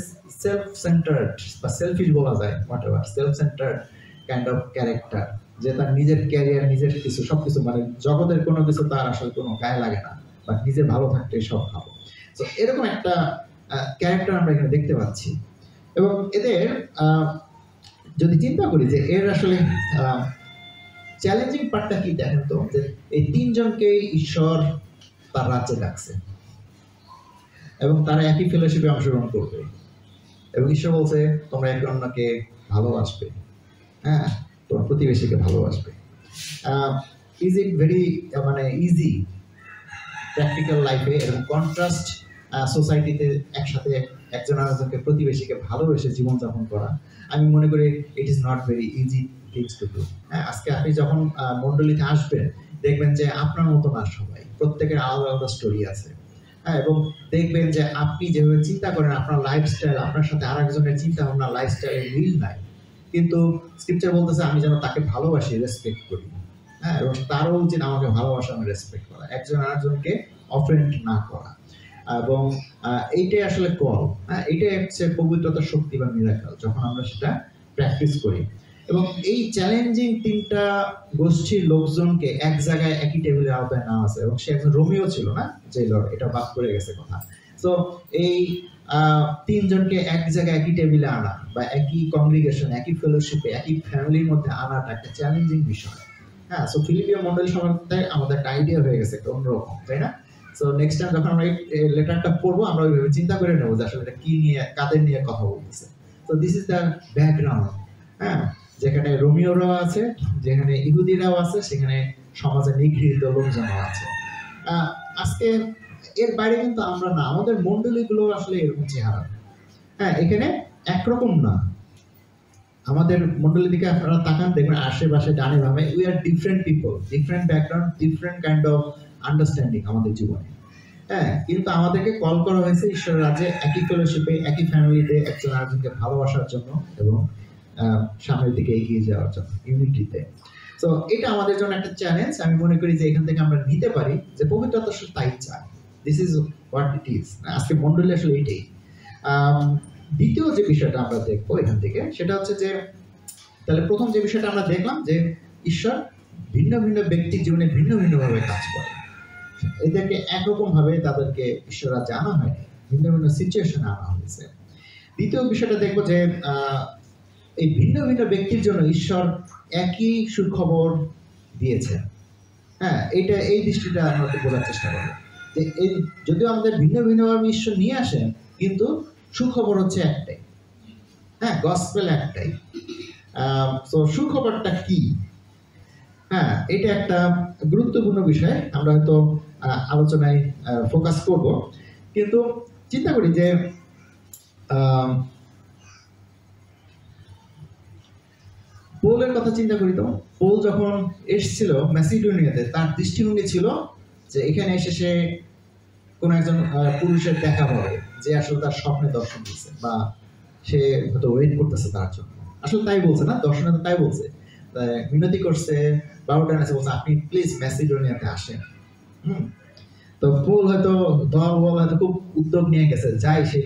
self centred বা সেলফিশ বলা যায়, whatever, self centred kind of character, যে তার নিজের ক্যারিয়ার, নিজের কিছু সবকিছু, মানে জগতের কোনো কিছু তার আসলে কোনো গায়ে লাগে না, বা নিজের ভালো থাকতে সব ভালো। তো এরকম একটা ক্যারেক্টার আমরা এখানে দেখতে পাচ্ছি। এবং এদের যদি চিন্তা করি যে এর আসলে চ্যালেঞ্জিং পার্টটা কি, দেখেন তো, যে এই তিনজনকে ঈশ্বর তার রাজ্যে ডাকছে, এবং তারা একই ফেলোশিপে অংশগ্রহণ করবে, এবং ঈশ্বর বলছে তোমরা একে অন্যকে ভালোবাসবে, হ্যাঁ, তোমার প্রতিবেশীকে ভালোবাসবে। ইজ ইট ভেরি মানে ইজি প্র্যাকটিক্যাল লাইফে, এবং কন্ট্রাস্ট সোসাইটিতে একসাথে একজন আরেকজনকে, প্রতিবেশীকে ভালোবেসে জীবনযাপন করা, আমি মনে করি it is not very easy things to do. হ্যাঁ, আজকে আপনি যখন মণ্ডলীতে আসবেন, দেখবেন যে আপনার মতো না সবাই, প্রত্যেকের আলাদা আলাদা স্টোরি আছে। হ্যাঁ, এবং দেখবেন যে আপনি যেভাবে চিন্তা করেন, আপনার লাইফস্টাইল, আপনার সাথে আরেকজনের চিন্তা ভাবনা, লাইফস্টাইলের মিল নাই, কিন্তু স্ক্রিপচার বলতেছে আমি যেন তাকে ভালোবাসি, রেসপেক্ট করি। হ্যাঁ, এবং তারও উচিত আমাকে ভালোবাসা, আমি রেসপেক্ট করা, একজন আরেকজনকে অফেন্ড না করা, এবং এইটাই আসলে কল। হ্যাঁ, এইটাই হচ্ছে পবিত্রতার শক্তি বা মিরাকল, যখন আমরা সেটা প্র্যাকটিস করি। এবং এই চ্যালেঞ্জিং তিনটা গোষ্ঠীর লোকজনকে এক জায়গায় একই টেবিলের আওতায় নেওয়া আছে, এবং সে একজন রোমিও ছিল না, জেলর, এটা বাদ করে গেছে কথা। তো এই তিনজনকে এক জায়গায় একই টেবিলে আনা, বা একই কংগ্রিগেশন, একই ফেলোশিপে, একই ফ্যামিলির মধ্যে আনাটা একটা চ্যালেঞ্জিং বিষয়। হ্যাঁ, সো ফিলিপিও মন্ডলী সম্বন্ধে আমাদের একটা আইডিয়া হয়ে গেছে একটা অন্যরকম, তাই না? সো নেক্সট টাইম যখন আমরা এই লেটারটা পড়বো, আমরা ওইভাবে চিন্তা করে নেবো যে আসলে এটা কি নিয়ে, কাদের নিয়ে কথা বলতেছে। তো দিস ইজ দ্য ব্যাকগ্রাউন্ড। হ্যাঁ, যেখানে রোমিওরাও আছে, যেখানে ইহুদিরাও আছে, সেখানে সমাজে নিগৃহীত লোকজনও আছে। আজকে এর বাইরে কিন্তু আমরা না, আমাদের মণ্ডলীগুলো আসলে এরকম চেহারা। হ্যাঁ, এখানে একরকম না, আমাদের মণ্ডলীর দিকে আপনারা তাকান, দেখবেন আশেপাশে ডানে বামে we are different people, different background, different kind of understanding আমাদের জীবনে। হ্যাঁ, কিন্তু আমাদেরকে কল করা হয়েছে ঈশ্বরের রাজ্যে, একই ফেলোশিপে, একই ফ্যামিলিতে, একজন আরেকজনকে ভালোবাসার জন্য, এবং সামনের দিকে এগিয়ে যাওয়ার জন্য, ইউনিটিতে। তো এটা আমাদের জন্য একটা চ্যালেঞ্জ। আমি মনে করি যে এখান থেকে আমরা নিতে পারি যে পবিত্রতা আসলে তাই চায়, this is what it is. আজকে মণ্ডলী আসলে এটাই। দ্বিতীয় যে বিষয়টা আমরা দেখবো এখান থেকে, সেটা হচ্ছে যে, তাহলে প্রথম যে বিষয়টা আমরা দেখলাম যে ঈশ্বর ভিন্ন ভিন্ন ব্যক্তির জীবনে ভিন্ন ভিন্নভাবে কাজ করে, এদেরকে একরকম ভাবে তাদেরকে ঈশ্বররা জানা হয়নি, ভিন্ন ভিন্ন সিচুয়েশনে আনা হয়েছে। দ্বিতীয় বিষয়টা দেখবো যে এই ভিন্ন ভিন্ন ব্যক্তির জন্য ঈশ্বর একই সুখবর দিয়েছেন। হ্যাঁ, এইটা, এই দৃষ্টিটা আমরা বোঝার চেষ্টা করবো যে এই যদিও আমাদের ভিন্ন ভিন্নভাবে ঈশ্বর নিয়ে আসেন, কিন্তু সুখবর হচ্ছে একটাই। হ্যাঁ, গসপেল একটাই। তো সুখবরটা কি? হ্যাঁ, এটা একটা গুরুত্বপূর্ণ বিষয়, আমরা হয়তো আলোচনায় ফোকাস করব, কিন্তু চিন্তা করি যে পৌলের কথা চিন্তা করি তো, পৌল যখন এসেছিল ম্যাসিডোনিয়াতে, তার দৃষ্টিভঙ্গি ছিল যে এখানে এসে সে কোন একজন পুরুষের দেখা পাবে যে আসলে তার স্বপ্নে দর্শন দিচ্ছে, বা সে হয়তো ওয়েট করতেছে তার জন্য। আসলে তাই বলছে না, দর্শনে তো তাই বলছে, মিনতি করছে, বারোটা বলছে আপনি প্লিজ ম্যাসিডোনিয়াতে আসেন। তো পৌল হয়তো দল হয়তো খুব উদ্যোগ নিয়ে গেছে, যাই সেই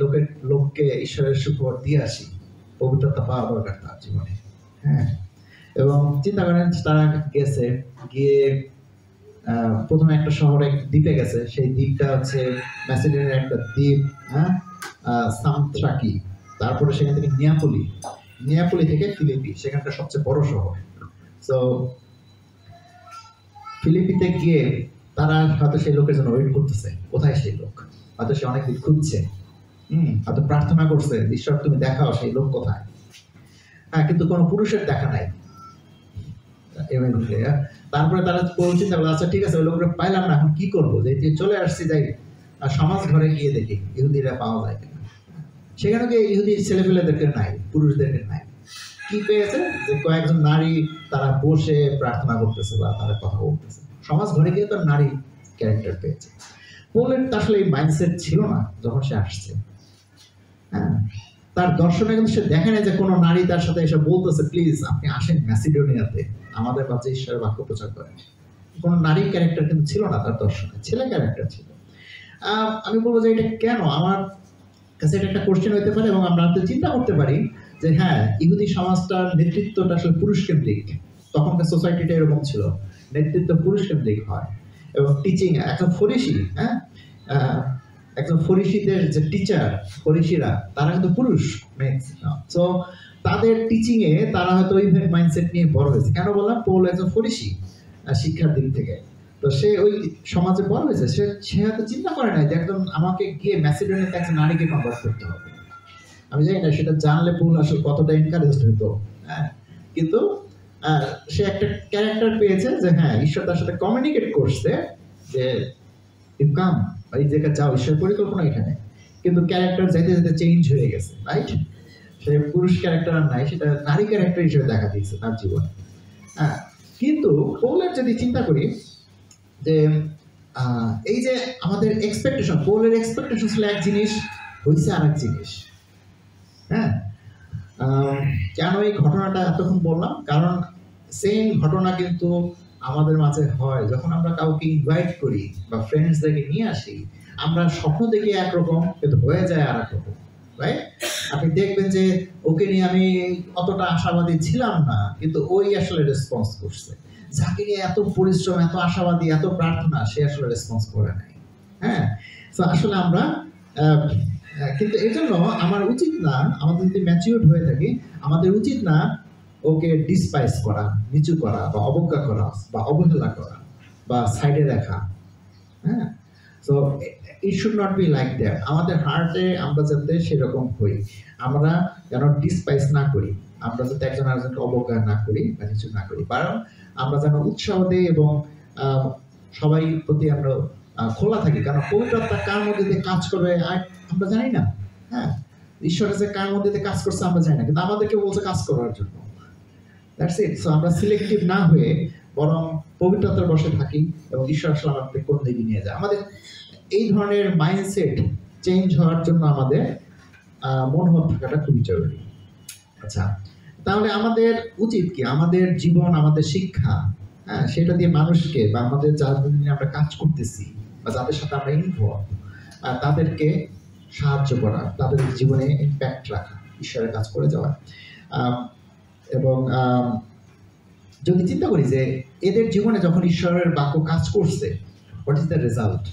লোককে ঈশ্বরের সুখবর দিয়ে আসি, পবিত্রতা পাওয়া দরকার তার জীবনে। হ্যাঁ, এবং চিন্তা করেন তারা গেছে, গিয়ে প্রথমে একটা শহরে দ্বীপে গেছে, সেই দ্বীপটা হচ্ছে ম্যাসিডোনিয়ার একটা দ্বীপ, হ্যাঁ, সামথ্রাকি। তারপরে সেখান থেকে নিয়াপলি থেকে ফিলিপি, সেখানকার সবচেয়ে বড় শহর। তো ফিলিপিতে গিয়ে তারা হয়তো সেই লোকের জন্য ওয়েট করতেছে, কোথায় সেই লোক, হয়তো সে অনেকদিন খুঁজছে, হয়তো প্রার্থনা করছে, ঈশ্বর তুমি দেখাও সেই লোক কোথায়। হ্যাঁ, কিন্তু কোনো পুরুষের দেখা নাই। তারপরে তারা চিন্তা করলো, আচ্ছা ঠিক আছে, ওই লোকটা পাইলাম না, এখন কি করবো, যে চলে আসছি, যাই আর সমাজ ঘরে গিয়ে দেখি ইহুদিরা পাওয়া যায় কিনা। সেখানে গিয়ে ইহুদি ছেলেপেলেদেরকে নাই, পুরুষদেরকে নাই। কি পেয়েছে, যে কয়েকজন নারী তারা বসে প্রার্থনা করতেছে বা তারা কথা বলতেছে। সমাজ ঘরে গিয়ে তার নারী ক্যারেক্টার পেয়েছে। পৌলের আসলে এই মাইন্ডসেট ছিল না যখন সে আসছে। হ্যাঁ, তার দর্শনে কিন্তু সে দেখে না যে কোনো নারী তার সাথে এসে বলতেছে প্লিজ আপনি আসেন ম্যাসিডোনিয়াতে আমাদের মাঝে ঈশ্বরের বাক্য প্রচার করেন। কোনো নারী ক্যারেক্টার কিন্তু ছিল না তার দর্শনে, ছেলে ক্যারেক্টার ছিল। আমি বলবো যে এটা কেন, আমার কাছে এটা একটা কোশ্চেন হইতে পারে, এবং আমরা চিন্তা করতে পারি যে হ্যাঁ, ইহুদি সমাজটার নেতৃত্বটা আসলে পুরুষ কেন্দ্রিক। তখনকার সোসাইটিটা এরকম ছিল, নেতৃত্ব পুরুষ কেন্দ্রিক হয়। এবং টিচিং, একজন ফরিসি, হ্যাঁ, একজন ফরিসিদের যে টিচার, ফরিসিরা তারা কিন্তু পুরুষ ম্যাক্সিমাম। সো তাদের টিচিং এ তারা হয়তো ওই মাইন্ডসেট নিয়ে বড় হয়েছে। কেন বললাম, পৌল একজন ফরিসি শিক্ষার দিক থেকে, তো সে ওই সমাজে বড় হয়েছে। সে হয়তো চিন্তা করে নাই যে একদম আমাকে গিয়ে ম্যাসিডোনিয়াতে একজন নারীকে কনভার্ট করতে হবে। আমি জানি না সেটা জানলে পৌল আসলে কতটা এনকারেজড হতো। হ্যাঁ, কিন্তু সে একটা ক্যারেক্টার পেয়েছে যে হ্যাঁ, ঈশ্বর তার সাথে কমিউনিকেট করছে যে ইউ কাম, এই জায়গায় যাও, ঈশ্বরের পরিকল্পনা এখানে। কিন্তু ক্যারেক্টার যেতে যেতে চেঞ্জ হয়ে গেছে, রাইট? সে পুরুষ ক্যারেক্টার আর নাই, সেটা নারী ক্যারেক্টার হিসেবে দেখা দিয়েছে তার জীবনে। হ্যাঁ, কিন্তু পৌলের যদি চিন্তা করি যে এই যে আমাদের এক্সপেকটেশন, পৌলের এক্সপেকটেশন ছিল এক জিনিস, হয়েছে আর এক জিনিস। হ্যাঁ, কেন এই ঘটনাটা এতক্ষণ বললাম, কারণ সেম ঘটনা কিন্তু আমাদের মাঝে হয় যখন আমরা কাউকে ইনভাইট করি বা ফ্রেন্ডসদেরকে নিয়ে আসি। আমরা স্বপ্ন দেখি একরকম, কিন্তু হয়ে যায় আর এক রকম, রাইট? আপনি দেখবেন যে ওকে নিয়ে আমি অতটা আশাবাদী ছিলাম না, কিন্তু ওই আসলে রেসপন্স করছে। যাকে নিয়ে এত পরিশ্রম, এত আশাবাদী, এত প্রার্থনা, সে আসলে রেসপন্স করে নাই। হ্যাঁ, তো আসলে আমরা কিন্তু এই জন্য আমার উচিত না, আমাদের যদি ম্যাচিউরড হয়ে থাকি, আমাদের উচিত না ওকে ডিসপাইস করা, নিচু করা, বা অবজ্ঞা করা, বা অবহেলা করা, বা সাইডে রাখা। হ্যাঁ, so it should not be like that. আমাদের হার্টে আমরা যাতে সেরকম হই, আমরা যেন ডিসপাইস না করি, আমরা যাতে একজন আরেকজনকে অবজ্ঞা না করি বা নিচু না করি, কারণ আমরা যেন উৎসাহ দিই এবং সবাই প্রতি আমরা খোলা থাকি। কারণ পবিত্রতা কার মধ্যে দিয়ে কাজ করবে আমরা জানি না। হ্যাঁ, ঈশ্বরের যে কার মধ্যে দিয়ে কাজ করছে আমরা জানি না, কিন্তু আমাদেরকে বলছে কাজ করার জন্য। That's it. সো আমরা সিলেক্টিভ না হয়ে বরং পবিত্রতার বসে থাকি, এবং ঈশ্বর আসলে আমাদের কোন দিকে নিয়ে যায়। আমাদের এই ধরনের মাইন্ডসেট চেঞ্জ হওয়ার জন্য আমাদের মনোভাব থাকাটা খুবই জরুরি। আচ্ছা, তাহলে আমাদের উচিত কি, আমাদের জীবন, আমাদের শিক্ষা, হ্যাঁ, সেটা দিয়ে মানুষকে বা আমাদের যাদের নিয়ে আমরা কাজ করতেছি বা যাদের সাথে আমরা ইনভলভ, তাদেরকে সাহায্য করা, তাদের জীবনে ইম্প্যাক্ট রাখা, ঈশ্বরের কাজ করে যাওয়া। এবং যদি চিন্তা করি যে এদের জীবনে যখন ঈশ্বরের বাক্য কাজ করছে, হোয়াট ইজ দ্য রেজাল্ট?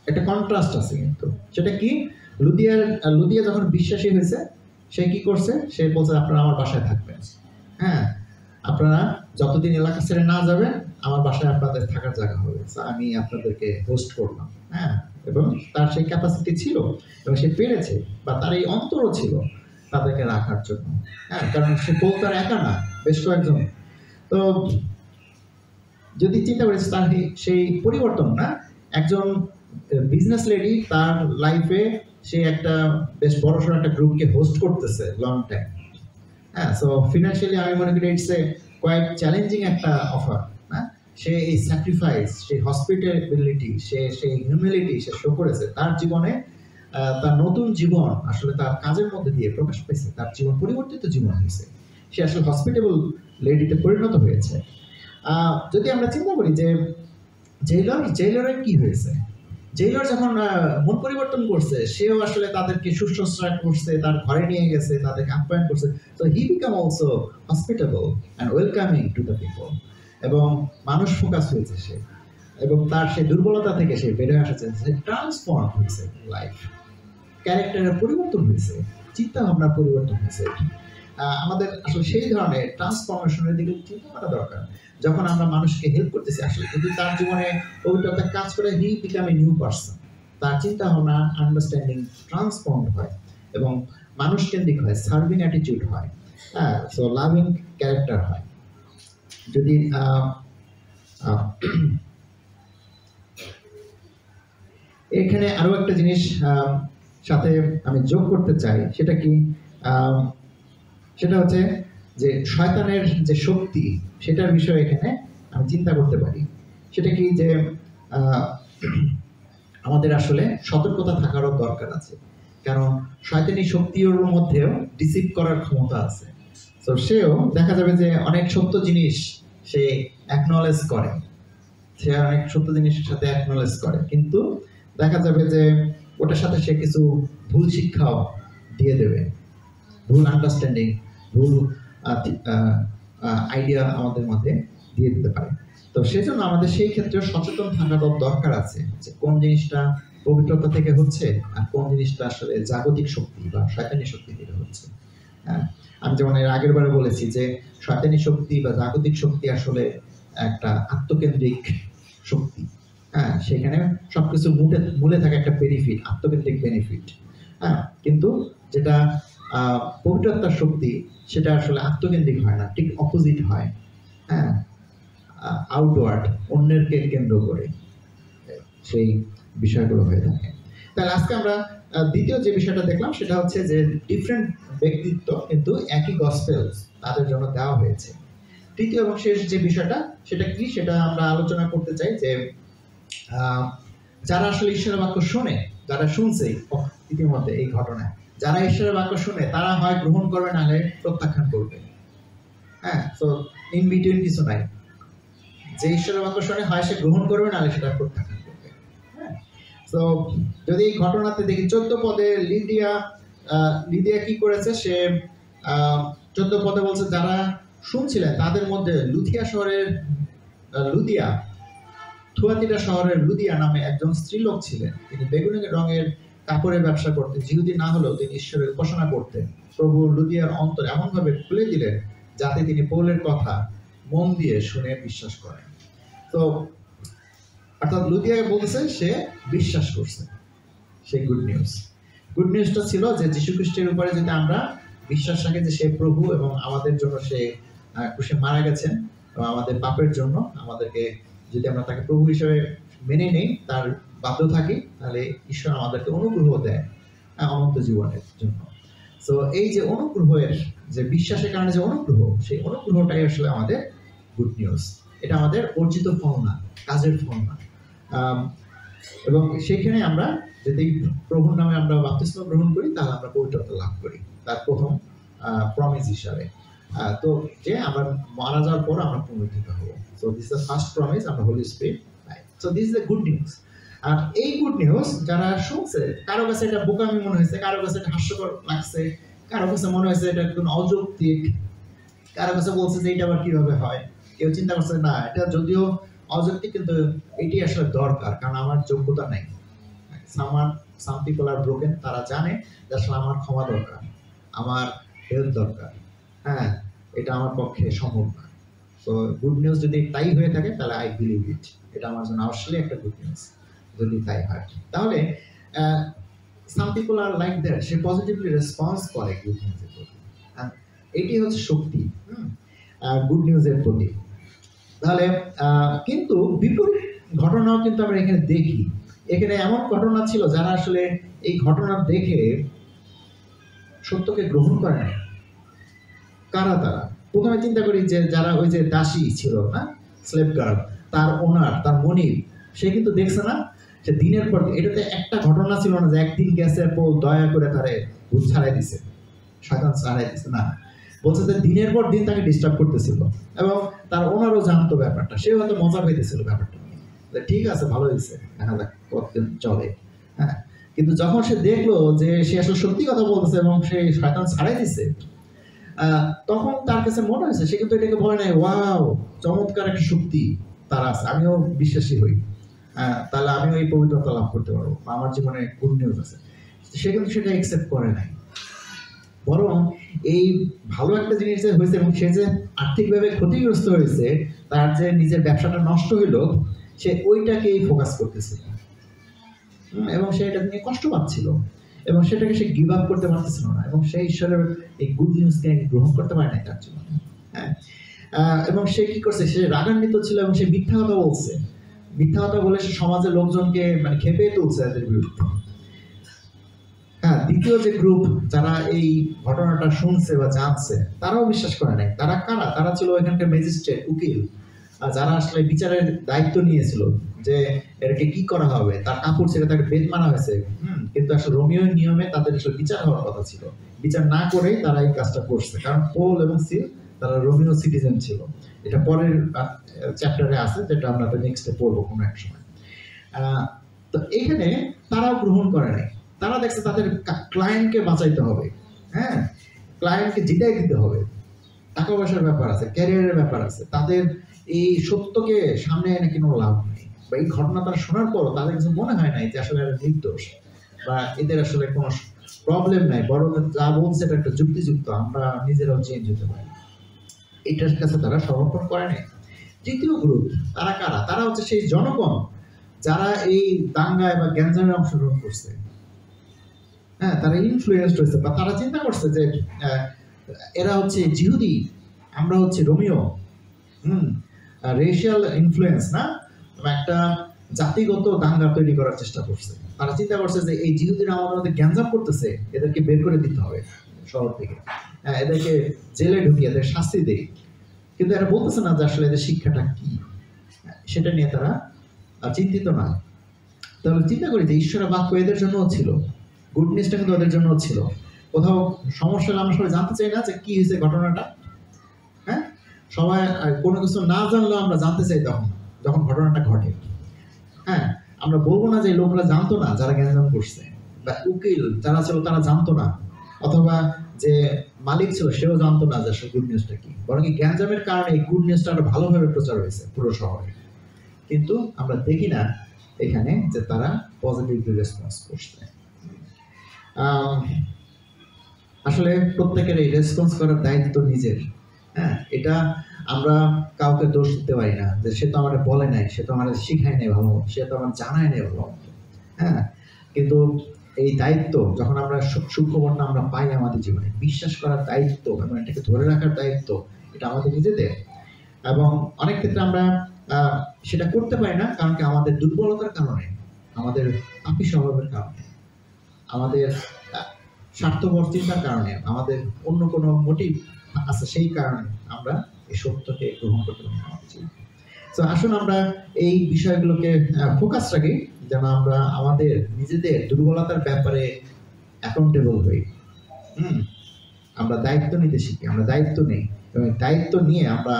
একটা কন্ট্রাস্ট আছে কিন্তু। সেটা কি, লুদিয়া যখন বিশ্বাসী হয়েছে, সে কি করছে? সে বলছে আপনারা আমার বাসায় থাকবেন। হ্যাঁ, আপনারা যতদিন এলাকা ছেড়ে না যাবেন, আমার বাসায় আপনাদের থাকার জায়গা হবে, আমি আপনাদেরকে হোস্ট করলাম। হ্যাঁ, এবং তার সেই ক্যাপাসিটি ছিল, এবং সে পেরেছে, বা তার এই অন্তরও ছিল তাদেরকে রাখার জন্য। হ্যাঁ, কারণ সে বলতে একা না, বেশ কয়েকজন। তো যদি চিন্তা করেছে তার সেই পরিবর্তন না, একজন বিজনেস লেডি তার লাইফে সে একটা বেশ বড়সড় একটা গ্রুপকে হোস্ট করতেছে লং টাইম। হ্যাঁ, সো ফিনান্সিয়ালি আমি মনে করি ইটস এ কোয়াইট চ্যালেঞ্জিং একটা অফার। হ্যাঁ, সে এই স্যাক্রিফাইস, সেই হসপিটালিটি, সেই হিউমিলিটি সে শো করেছে তার জীবনে। তার নতুন জীবন আসলে তার কাজের মধ্যে দিয়ে প্রকাশ পেয়েছে, তার জীবন পরিবর্তিত জীবন হয়েছে, সে আসলে হসপিটেবল লেডিতে পরিণত হয়েছে। যদি আমরা চিন্তা করি যে জেইলরের কি হয়েছে, জেইলর যখন মন পরিবর্তন করছে, সেও আসলে তাদেরকে শুশ্রূষা করছে, তার ঘরে নিয়ে গেছে, তাদেরকে আপ্যায়ন করছে। তো he become also hospitable and welcoming to the people, এবং মানুষ ফোকাস হয়েছে সে, এবং তার সেই দুর্বলতা থেকে সে বের হয়ে আসছে, সে ট্রান্সফর্ম হয়েছে, লাইফ ক্যারেক্টারের পরিবর্তন হয়েছে, চিন্তা ভাবনার পরিবর্তন হয়েছে। আমাদের আসলে সেই ধরনের ট্রান্সফরমেশনের দিকে চিন্তা করা দরকার। যখন আমরা মানুষকে হেল্প করতেছি, আসলে যদি তার জীবনে পবিত্রতা কাজ করে, হি বিকাম এ নিউ পারসন, তার চিন্তা ভাবনা, আন্ডারস্ট্যান্ডিং ট্রান্সফর্ম হয় এবং মানুষ কেন্দ্রিক হয়, সার্ভিং অ্যাটিটিউড হয়, হ্যাঁ, সো লাভিং ক্যারেক্টার হয়। যদি এখানে আরো একটা জিনিস সাথে আমি যোগ করতে চাই, সেটা কি, সেটা হচ্ছে যে শয়তানের যে শক্তি, সেটার বিষয়ে এখানে আমি চিন্তা করতে পারি। সেটা কি যে আমাদের আসলে সতর্কতা থাকারও দরকার আছে, কারণ শয়তানি শক্তির মধ্যেও ডিসিভ করার ক্ষমতা আছে। তো সেও দেখা যাবে যে অনেক সত্য জিনিস সে অ্যাকনলেজ করে, সে অনেক সত্য জিনিসের সাথে অ্যাকনলেজ করে, কিন্তু দেখা যাবে যে ওটার সাথে সে কিছু ভুল শিক্ষাও দিয়ে দেবে, ভুল আন্ডারস্ট্যান্ডিং, ভুল আইডিয়া আমাদের মধ্যে দিয়ে দিতে পারে। তো সেজন্য আমাদের সেই ক্ষেত্রে সচেতন থাকার দরকার আছে যে কোন জিনিসটা পবিত্রতা থেকে হচ্ছে আর কোন জিনিসটা আসলে জাগতিক শক্তি বা শয়তানি শক্তি থেকে হচ্ছে। হ্যাঁ, আমি যেমন এর আগের বারে বলেছি যে শয়তানি শক্তি বা জাগতিক শক্তি আসলে একটা আত্মকেন্দ্রিক শক্তি। হ্যাঁ, সেখানে সবকিছু মূলে থাকে একটা বেনিফিট, আত্মকেন্দ্রিক বেনিফিট। হ্যাঁ, কিন্তু যেটা পবিত্রতার শক্তি, সেটা আসলে আত্মকেন্দ্রিক হয় না, ঠিক অপোজিট হয়। হ্যাঁ, আউটওয়ার্ড, অন্যেরকে কেন্দ্র করে সেই বিষয়গুলো হয়ে থাকে। তাহলে আজকে আমরা দ্বিতীয় যে বিষয়টা দেখলাম, সেটা হচ্ছে যে ডিফারেন্ট ব্যক্তিত্ব কিন্তু একই গসপেল তাদের জন্য দেওয়া হয়েছে। তৃতীয় এবং শেষ যে বিষয়টা, সেটা কি, সেটা আমরা আলোচনা করতে চাই যে যারা আসলে ঈশ্বরের বাক্য শোনে, যারা শুনছে ইতিমধ্যে এই ঘটনায়, যারা ঈশ্বরের বাক্য শুনে তারা হয় গ্রহণ করবে, নাহলে প্রত্যাখ্যান করবে। হ্যাঁ, তো ইন বিটুইন কিছু নাই। যে ঈশ্বরের বাক্য শুনে হয় সে গ্রহণ করবে, নাহলে সেটা প্রত্যাখ্যান করবে। হ্যাঁ, তো যদি এই ঘটনাতে দেখি 14 পদে লিদিয়া কি করেছে, সে 14 পদে বলছে যারা শুনছিলেন তাদের মধ্যে থুয়াতিরা শহরের লুদিয়া নামে একজন স্ত্রীলোক ছিলেন। তিনি বেগুনি রঙের কাপড়ের ব্যবসা করতেন, জিহুদি না হলেও তিনি ঈশ্বরের উপাসনা করতেন। প্রভু লুদিয়ার অন্তর এমনভাবে খুলে দিলেন যাতে তিনি পৌলের কথা মন দিয়ে শুনে বিশ্বাস করেন। তো অর্থাৎ লুদিয়াকে বলতেছে সে বিশ্বাস করছে, সে গুড নিউজটা ছিল যে যীশু খ্রিস্টের উপরে যদি আমরা বিশ্বাস রাখি যে সে প্রভু এবং আমাদের জন্য সে ক্রুশে মারা গেছেন এবং আমাদের পাপের জন্য, আমাদেরকে যদি আমরা তাকে প্রভু হিসেবে মেনে নেই, তার বাধ্য থাকি, তাহলে ঈশ্বর আমাদেরকে অনুগ্রহ দেয় অনন্ত জীবনের জন্য। তো এই যে অনুগ্রহের, যে বিশ্বাসের কারণে যে অনুগ্রহ, সেই অনুগ্রহটাই আসলে আমাদের গুড নিউজ। এটা আমাদের অর্জিত ফল না, কাজের ফল না। এবং সেখানে আমরা যদি প্রভুর নামে আমরা বাপ্তিস্ম গ্রহণ করি, তাহলে আমরা পবিত্রতা লাভ করি, তার প্রথম প্রমিস হিসাবে। তো যে আমরা মারা যাওয়ার পর আমরা পুনরুত্থিত হব। So this is the first promise, আমরা হোলি স্পিরিট পাই। So this is the good news. আর এই গুড নিউজ যারা শুনছে, কারো কাছে এটা বোকামি মনে হয়েছে, কারো কাছে এটা হাস্যকর লাগছে, কারো কাছে মনে হয়েছে এটা একটু অযৌক্তিক, কারো কাছে বলছে যে এটা আবার কিভাবে হয়। কেউ চিন্তা করছে না, এটা যদিও অযৌক্তিক কিন্তু এটি আসলে দরকার, কারণ আমার যোগ্যতা নেই। সাম পিপল আর ব্রোকেন, তারা জানে যে আসলে আমার ক্ষমা দরকার, আমার হেল্প দরকার। হ্যাঁ, এটা আমার পক্ষে সম্ভব না। তো গুড নিউজ যদি তাই হয়ে থাকে, তাহলে আই বিলিভ ইট, এটা আমার জন্য আসলে একটা গুড নিউজ যদি তাই হয়। তাহলে some people are like that, সে পজিটিভলি রেসপন্স করে গুড নিউজের প্রতি। এটি হচ্ছে শক্তি গুড নিউজের প্রতি। তাহলে কিন্তু বিপরীত ঘটনাও কিন্তু আমরা এখানে দেখি। এখানে এমন ঘটনা ছিল যারা আসলে এই ঘটনা দেখে সত্যকে গ্রহণ করে নাই। কারা তারা? প্রথমে চিন্তা করি যে যারা ওই যে দাসী ছিল না, স্লেভ গার্ল, তার ওনার, তার মনিব, সে কিন্তু দেখছে না যে দিনের পর দিন, এটাতে একটা ঘটনা ছিল না যে একদিন গেছে পৌল দয়া করে তারে ভূত ছাড়াই দিছে, শয়তান ছাড়াই দিছে, না, বলছে যে দিনের পর দিন তাকে ডিস্টার্ব করতেছিল এবং তার ওনারও জানতো ব্যাপারটা, সে হয়তো মজা পেতেছিল ব্যাপারটা নিয়ে, ঠিক আছে ভালো হয়েছে, দেখা যাক কতদিন চলে। হ্যাঁ, কিন্তু যখন সে দেখলো যে সে আসলে সত্যি কথা বলতেছে এবং সে শয়তান ছাড়াই দিছে, তখন তার কাছে মনে হয়েছে, সে কিন্তু এটাকে বলে নাই ওয়াও চমৎকার একটা শক্তি তার আছে, আমিও বিশ্বাসী হই, তাহলে আমিও এই পবিত্রতা লাভ করতে পারবো, আমার জীবনে গুড নিউজ আছে, সে কিন্তু সেটা অ্যাকসেপ্ট করে নাই। বরং এই ভালো একটা জিনিস যে হয়েছে এবং সে যে আর্থিকভাবে ক্ষতিগ্রস্ত হয়েছে, তার যে নিজের ব্যবসাটা নষ্ট হইলো, সে ওইটাকেই ফোকাস করতেছিল এবং সে এটা নিয়ে কষ্ট পাচ্ছিল এবং সেটাকে সে গিভ আপ করতে পারতেছিল না এবং সেই ঈশ্বরের এই গুড নিউজকে গ্রহণ করতে পারে না তার জীবনে। হ্যাঁ, এবং সে কি করছে, সে রাগান্বিত ছিল এবং সে মিথ্যা কথা বলছে, মিথ্যা কথা বলে সে সমাজের লোকজনকে মানে খেপে তুলছে এদের বিরুদ্ধে। হ্যাঁ, দ্বিতীয় যে গ্রুপ যারা এই ঘটনাটা শুনছে বা জানছে, তারাও বিশ্বাস করে নাই। তারা কারা? তারা ছিল এখানকার ম্যাজিস্ট্রেট, উকিল, যারা আসলে বিচারের দায়িত্ব নিয়েছিল যে এটাকে কি করা হবে, তার কাপড় ছেড়ে তাকে বেদ মানা হয়েছে, কিন্তু আসলে রোমিও নিয়মে তাদের আসলে বিচার হওয়ার কথা ছিল, বিচার না করেই তারা এই কাজটা করছে, কারণ পল এবং সিল তারা রোমিও সিটিজেন ছিল। এটা পরের চ্যাপ্টারে আছে, যেটা আমরা তো নেক্সটে পড়বো কোনো এক সময়। তো এখানে তারাও গ্রহণ করে নাই, তারা দেখছে তাদের ক্লায়েন্টকে বাঁচাইতে হবে, হ্যাঁ, ক্লায়েন্টকে জিতাই দিতে হবে, টাকা পয়সার ব্যাপার আছে, ক্যারিয়ারের ব্যাপার আছে, তাদের এই সত্যকে সামনে এনে কোনো লাভ নেই, বা এই ঘটনা তারা শোনার পর তাদের কিছু মনে হয় নাই যে আসলে এরা নির্দোষ বা এদের আসলে কোনো প্রবলেম নাই, বরং যা বলছে এটা একটা যুক্তিযুক্ত, আমরা নিজেরাও চেঞ্জ হতে পারি, এটার কাছে তারা সমর্পণ করে নাই। তৃতীয় গ্রুপ তারা কারা? তারা হচ্ছে সেই জনগণ যারা এই দাঙ্গায় বা গ্যাঞ্জামে অংশগ্রহণ করছে। হ্যাঁ, তারা ইনফ্লুয়েন্সড হয়েছে বা তারা চিন্তা করছে যে এরা হচ্ছে জিহুদি, আমরা হচ্ছে রোমিও, রেশিয়াল ইনফ্লুয়েন্স না, একটা জাতিগত দাঙ্গা তৈরি করার চেষ্টা করছে। তারা চিন্তা করছে যে এই জিহুদিরা আমাদের মধ্যে গ্যাঞ্জাম করতেছে, এদেরকে বের করে দিতে হবে শহর থেকে, এদেরকে জেলে ঢুকিয়ে এদের শাস্তি দেয়, কিন্তু এরা বলতেছে না যে আসলে এদের শিক্ষাটা কি, সেটা নিয়ে তারা চিন্তিত না। তাহলে চিন্তা করি যে ঈশ্বরের বাক্য এদের জন্যও ছিল, গুড নিউজটা কিন্তু ওদের জন্যও ছিল। কোথাও সমস্যা আমরা সবাই জানতে চাই না যে কি হয়েছে ঘটনাটা, হ্যাঁ, সবাই কোনো কিছু না জানলেও আমরা জানতে চাই যখন ঘটনাটা ঘটে। হ্যাঁ, আমরা বলবো না যে লোকরা জানতো না যারা গ্যাঞ্জাম করছে, বা উকিল যারা ছিল তারা জানতো না, অথবা যে মালিক ছিল সেও জানতো না যে আসলে গুড নিউজটা কি, বরং এই গ্যাঞ্জামের কারণে এই গুড নিউজটা আরো ভালোভাবে প্রচার হয়েছে পুরো শহরে। কিন্তু আমরা দেখি না এখানে যে তারা পজিটিভলি রেসপন্স করছে। আসলে প্রত্যেকের এই রেসপন্স করার দায়িত্ব নিজের। হ্যাঁ, এটা আমরা কাউকে দোষ দিতে পারি না যে সে তো আমাদের বলে নাই, সে তো আমাদের শিখায় নাই ভালো, সে তো আমার জানায় নাই ভালো। হ্যাঁ, কিন্তু এই দায়িত্ব যখন আমরা সুখবরটা আমরা পাই আমাদের জীবনে, বিশ্বাস করার দায়িত্ব এবং এটাকে ধরে রাখার দায়িত্ব এটা আমাদের নিজেদের। এবং অনেক ক্ষেত্রে আমরা সেটা করতে পারি না, কারণ কি আমাদের দুর্বলতার কারণে, আমাদের পাপী স্বভাবের কারণে, আমাদের স্বার্থপর চিন্তার কারণে, আমাদের অন্য কোনো মোটিভ আছে, সেই কারণে আমরা এই সত্যকে গ্রহণ করতে পারি না। তো আসুন আমরা এই বিষয়গুলোকে ফোকাস রাখি, যেন আমরা আমাদের নিজেদের দুর্বলতার ব্যাপারে অ্যাকাউন্টেবল হই। আমরা দায়িত্ব নিতে শিখি, আমরা দায়িত্ব নেই এবং দায়িত্ব নিয়ে আমরা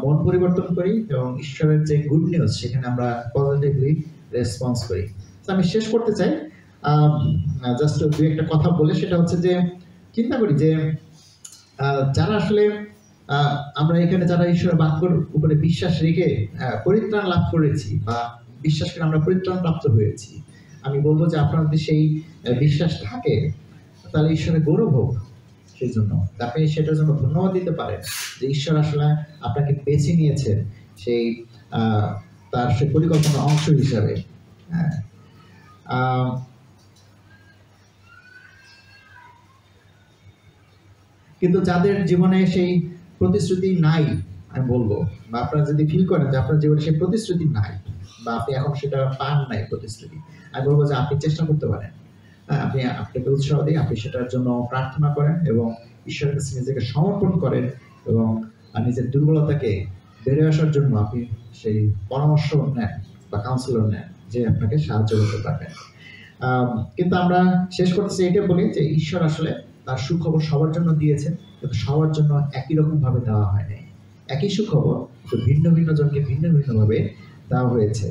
মন পরিবর্তন করি এবং ঈশ্বরের যে গুড নিউজ সেখানে আমরা পজিটিভলি রেসপন্স করি। তো আমি শেষ করতে চাই জাস্ট দু একটা কথা বলে, সেটা হচ্ছে যে চিন্তা করি যে যারা আসলে আমরা এখানে যারা ঈশ্বরের বাক্যের উপরে বিশ্বাস রেখে পরিত্রাণ লাভ করেছি বা বিশ্বাস করে আমরা পরিত্রাণ প্রাপ্ত হয়েছি, আমি বলবো যে আপনার যদি সেই বিশ্বাস থাকে তাহলে ঈশ্বরের গৌরব হোক সেই জন্য, আপনি সেটার জন্য ধন্যবাদ দিতে পারেন যে ঈশ্বর আসলে আপনাকে বেছে নিয়েছে সেই তার সে পরিকল্পনার অংশ হিসাবে। হ্যাঁ, কিন্তু যাদের জীবনে সেই প্রতিশ্রুতি নাই, আমি বলবো, বা আপনারা যদি ফিল করেন যে আপনার জীবনে সেই প্রতিশ্রুতি নাই বা আপনি এখন সেটা পান নাই প্রতিশ্রুতি, আমি বলবো যে আপনি চেষ্টা করতে পারেন। আপনাকে উৎসাহ দিই, আপনি সেটার জন্য প্রার্থনা করেন এবং ঈশ্বরের কাছে নিজেকে সমর্পণ করেন এবং নিজের দুর্বলতাকে বেরিয়ে আসার জন্য আপনি সেই পরামর্শ নেন বা কাউন্সিলর নেন যে আপনাকে সাহায্য করতে পারবেন। কিন্তু আমরা শেষ করতেছি এটা বলি যে ঈশ্বর আসলে তার সুখবর সবার জন্য দিয়েছেন, কিন্তু সবার জন্য একই রকম ভাবে দেওয়া হয়নি। একই সুখবর কিন্তু ভিন্ন ভিন্ন জনকে ভিন্ন ভিন্ন ভাবে দেওয়া হয়েছে,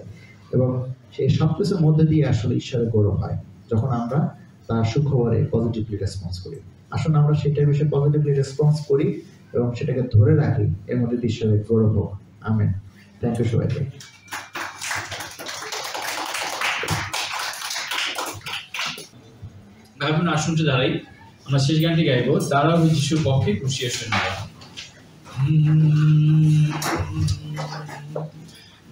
এবং সেই সব কিছুর মধ্যে দিয়ে আসলে ঈশ্বরের গৌরব হয় যখন আমরা তার সুখবরে পজিটিভলি রেসপন্স করি। আসুন আমরা সেটার বিষয়ে পজিটিভলি রেসপন্স করি এবং সেটাকে ধরে রাখি, এর মধ্যে ঈশ্বরের গৌরব হোক। আমেন। থ্যাংক ইউ সবাইকে। ভাই বোন আসুন দাঁড়াই, আমরা শেষ গানটি গাইব, দাঁড়াও যিশুর পক্ষে খুশিয়ে শুনব।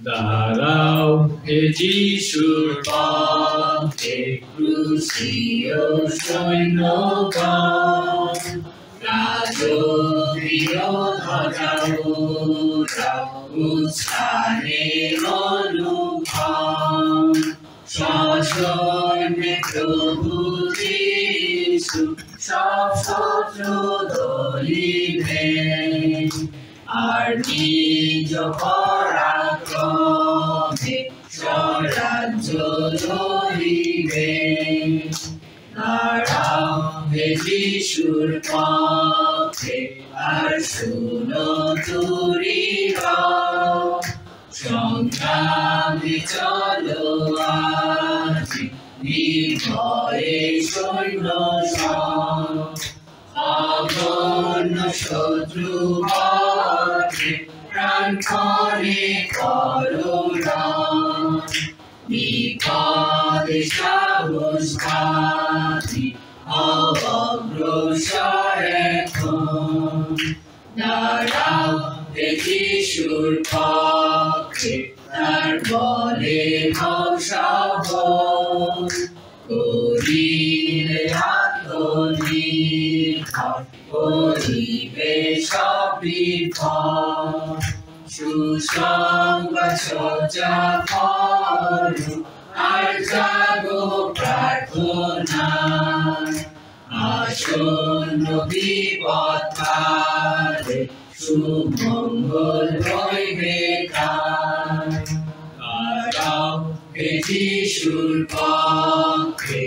দাঁড়াও হে যিশুর পক্ষে খুশিয়ে সৈন্যগণ, রাজকীয় ধ্বজা উড়াও উৎসাহে অনুভব, সশরীরে প্রভু যিশু সব শত্রু দলিবে, আর নিজ পরাক্রমে স্বরাজ্য লইবে। দাঁড়াও হে যিশুর পক্ষে আর শুনো তুরীরা, সংগ্রামে চলো আজি নির্ভয়ে সৈন্য সব, অগণ্য শত্রু পথে প্রাণপণে করো রণ, বিপদে সাহস ঘাতি অগ্রসর এখন। দাঁড়াও হে যিশুর পক্ষে তার বলে হও সফল, করিলে আত্মনির্ভর করিবে সব বিফল, সুসংবাদ সজ্জা করো আর জাগো প্রার্থনা, আসন্ন বিপদ কালে সুমঙ্গল হইবে কার। দাঁড়াও হে যিশুর পক্ষে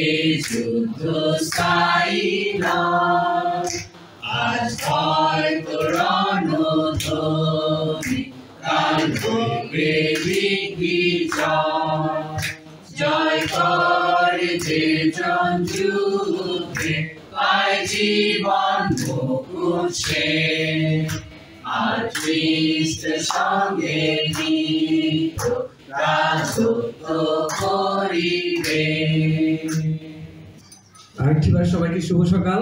এ যুদ্ধ স্থায়ী নয়, আজ হয়তো রণধ্বনি কাল হইবে দিগ্বিজয়, জয় করে যে জন যুদ্ধে পায় জীবন মুকুট সে, আর খ্রিস্টের সঙ্গে নিত্য রাজত্ব করিবে। আরেকটিবার সবাইকে শুভ সকাল।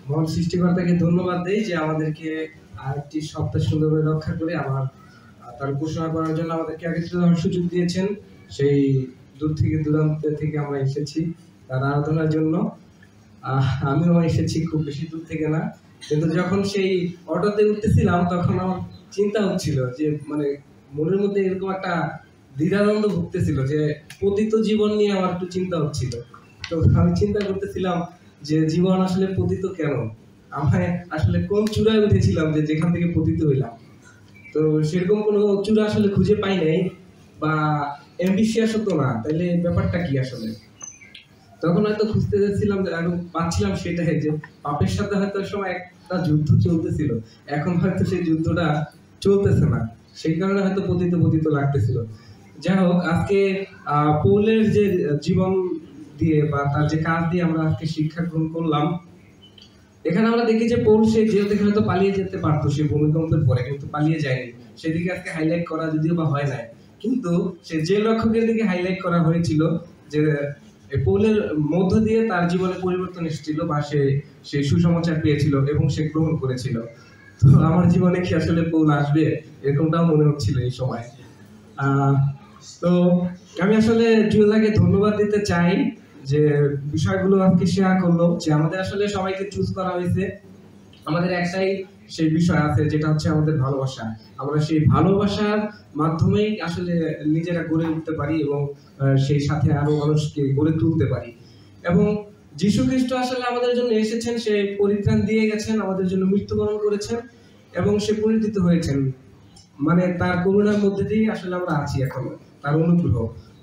মহান সৃষ্টিকর্তাকে ধন্যবাদ দেই যে আমাদেরকে আরেকটি সপ্তাহ সুন্দরভাবে রক্ষা করে আমার তার ঘোষণা করার জন্য আমাদেরকে একত্রিত হওয়ার সুযোগ দিয়েছেন। সেই দূর থেকে দূরান্ত থেকে আমরা এসেছি তার আরাধনার জন্য। আমিও এসেছি খুব বেশি দূর থেকে না, কিন্তু যখন সেই অটোতে উঠতেছিলাম তখন আমার চিন্তা হচ্ছিল যে মানে মনের মধ্যে এরকম একটা দ্বিধাদ্বন্দ্ব ভুগতেছিল যে পতিত জীবন নিয়ে আমার একটু চিন্তা হচ্ছিল। তো আমি চিন্তা করতেছিলাম যে জীবন আসলে পতিত কেন, আমায় আসলে কোন চূড়ায় উঠেছিলাম যে যেখান থেকে পতিত হইলাম। তো সেরকম কোনো চূড়া আসলে খুঁজে পাই নাই, বা অ্যাম্বিশিয়াস হতো না, তাইলে ব্যাপারটা কি আসলে। তখন হয়তো খুঁজতে যাচ্ছিলাম আর পাচ্ছিলাম সেটাই যে পাপের সাথে হয়তো সময় একটা যুদ্ধ চলতেছিল, এখন হয়তো সেই যুদ্ধটা চলতেছে না, সেই কারণে হয়তো পতিত পতিত লাগতেছিল। যাই হোক, আজকে পৌলের যে জীবন দিয়ে বা তার যে কাজ দিয়ে আমরা আজকে শিক্ষা গ্রহণ করলাম, এখানে আমরা দেখি যে পৌল সে জেল থেকে হয়তো পালিয়ে যেতে পারতো সেই ভূমিকম্পের পরে, কিন্তু পালিয়ে যায়নি। সেদিকে আজকে হাইলাইট করা যদিও বা হয় নাই, কিন্তু সে জেল রক্ষকের দিকে হাইলাইট করা হয়েছিল যে পৌলের মধ্য দিয়ে তার জীবনে পরিবর্তন এসেছিল বা সে সুসমাচার পেয়েছিল এবং সে গ্রহণ করেছিল। তো আমার জীবনে কি আসলে পৌল আসবে এরকমটাও মনে হচ্ছিল এই সময়। তো আমি আসলে জুয়েলাকে ধন্যবাদ দিতে চাই যে বিষয়গুলো আজকে শেয়ার করলো, যে আমাদের আসলে সবাইকে চুজ করা হয়েছে, আমাদের একটাই সেই বিষয় আছে যেটা হচ্ছে আমাদের ভালোবাসা। আমরা সেই ভালোবাসার মাধ্যমেই আসলে নিজেরা গড়ে উঠতে পারি এবং সেই সাথে আরো মানুষকে গড়ে তুলতে পারি। এবং যীশু খ্রিস্ট আসলে আমাদের জন্য এসেছেন, সে পরিত্রাণ দিয়ে গেছেন, আমাদের জন্য মৃত্যুবরণ করেছেন এবং সে পরিচিত হয়েছেন, মানে তার করুণার মধ্যে দিয়ে আসলে আমরা আছি এখন, তার অনুগ্রহ।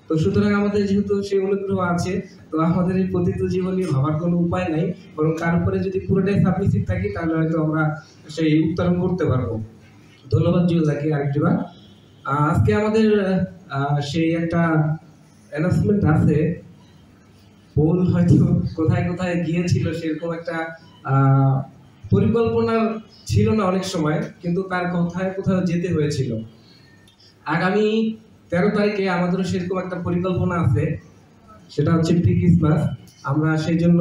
তো সুতরাং আমাদের যেহেতু সেই অনুগ্রহ আছে, তো আমাদের এই পতিত জীবন নিয়ে ভাবার কোনো উপায় নাই, বরং তার উপরে যদি পুরোটাই সাবমিসিভ থাকি তাহলে হয়তো আমরা সেই উত্তরণ করতে পারবো। ধন্যবাদ জুয়েলদাকে আরেকটিবার। আজকে আমাদের সেই একটা অ্যানাউন্সমেন্ট আছে। পৌল হয়তো কোথায় কোথায় গিয়েছিল, সেরকম একটা পরিকল্পনা ছিল না অনেক সময়, কিন্তু তার কোথায় কোথাও যেতে হয়েছিল। আগামী 13 তারিখে আমাদেরও সেরকম একটা পরিকল্পনা আছে, সেটা হচ্ছে প্রি ক্রিসমাস। আমরা সেই জন্য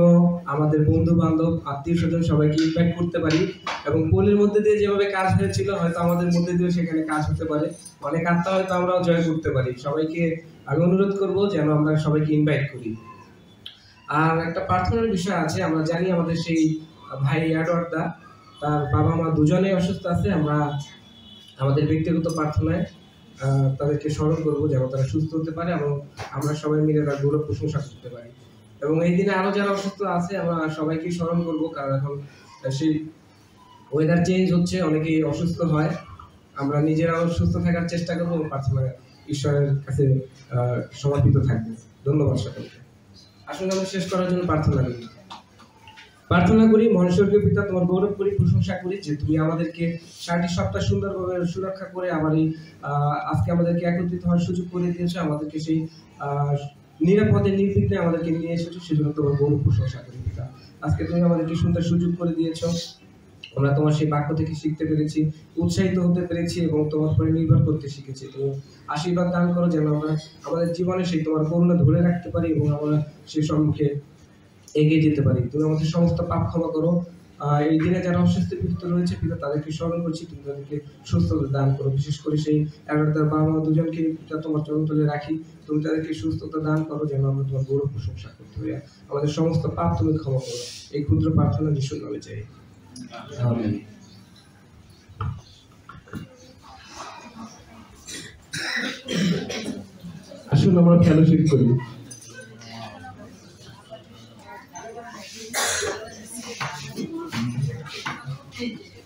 আমাদের বন্ধু বান্ধব আত্মীয় স্বজন সবাইকে ইনভাইট করতে পারি, এবং পৌলের মধ্যে দিয়ে যেভাবে কাজ হয়েছিল হয়তো আমাদের মধ্যে দিয়ে সেখানে কাজ হতে পারে, অনেক আত্মা হয়তো আমরাও জয় করতে পারি। সবাইকে আমি অনুরোধ করব যেন আমরা সবাইকে ইনভাইট করি। আর একটা প্রার্থনার বিষয় আছে, আমরা জানি আমাদের সেই ভাই এডওয়ার্ডদা, তার বাবা মা দুজনেই অসুস্থ আছে। আমরা আমাদের ব্যক্তিগত প্রার্থনায় তাদেরকে স্মরণ করবো যেন তারা সুস্থ হতে পারে এবং আমরা সবাই মিলে তার গৌরব প্রশংসা করতে পারি। এবং এই দিনে আরো যারা অসুস্থ আছে আমরা সবাইকে স্মরণ করবো, কারণ এখন সেই ওয়েদার চেঞ্জ হচ্ছে, অনেকেই অসুস্থ হয়। আমরা নিজেরাও সুস্থ থাকার চেষ্টা করবো এবং প্রার্থনা ঈশ্বরের কাছে সমর্পিত থাকবো। ধন্যবাদ সকলকে। আসলে আমরা শেষ করার জন্য প্রার্থনা করি। মহাস্বর্গীয় পিতা, তোমার গৌরব করি, প্রশংসা করি যে তুমি আমাদেরকে 6টি সপ্তাহ সুন্দরভাবে সুরক্ষা করে আবার এই আজকে আমাদেরকে একত্রিত হওয়ার সুযোগ করে দিয়েছো, আমাদেরকে সেই নিরাপদে নির্বিঘ্নে আমাদেরকে নিয়ে এসেছো, সেজন্য তোমার গৌরব প্রশংসা করি পিতা। আজকে তুমি আমাদেরকে সুন্দর সুযোগ করে দিয়েছো, আমরা তোমার সেই বাক্য থেকে শিখতে পেরেছি, উৎসাহিত হতে পেরেছি এবং তোমার উপরে নির্ভর করতে শিখেছি। তুমি আশীর্বাদ দান করো যেন আমরা আমাদের জীবনে সেই তোমার করুণা ধরে রাখতে পারি এবং আমরা সেই সম্মুখে এগিয়ে যেতে পারি। তুমি আমাদের সমস্ত পাপ ক্ষমা করো। এই দিনে যারা অসুস্থ রয়েছে পিতা, তাদেরকে স্মরণ করছি, তুমি তাদেরকে সুস্থতা দান করো। বিশেষ করে সেই এগারোটার বাবা মা দুজনকে পিতা তোমার চরণতলে রাখি, তুমি তাদেরকে সুস্থতা দান করো যেন আমরা তোমার গৌরব প্রশংসা করতে পারি। আমাদের সমস্ত পাপ তুমি ক্ষমা করো। এই ক্ষুদ্র প্রার্থনা যিশুর নামে চাই, আমেন। আসুন আমরা ফেলোশিপ করি। Thank you.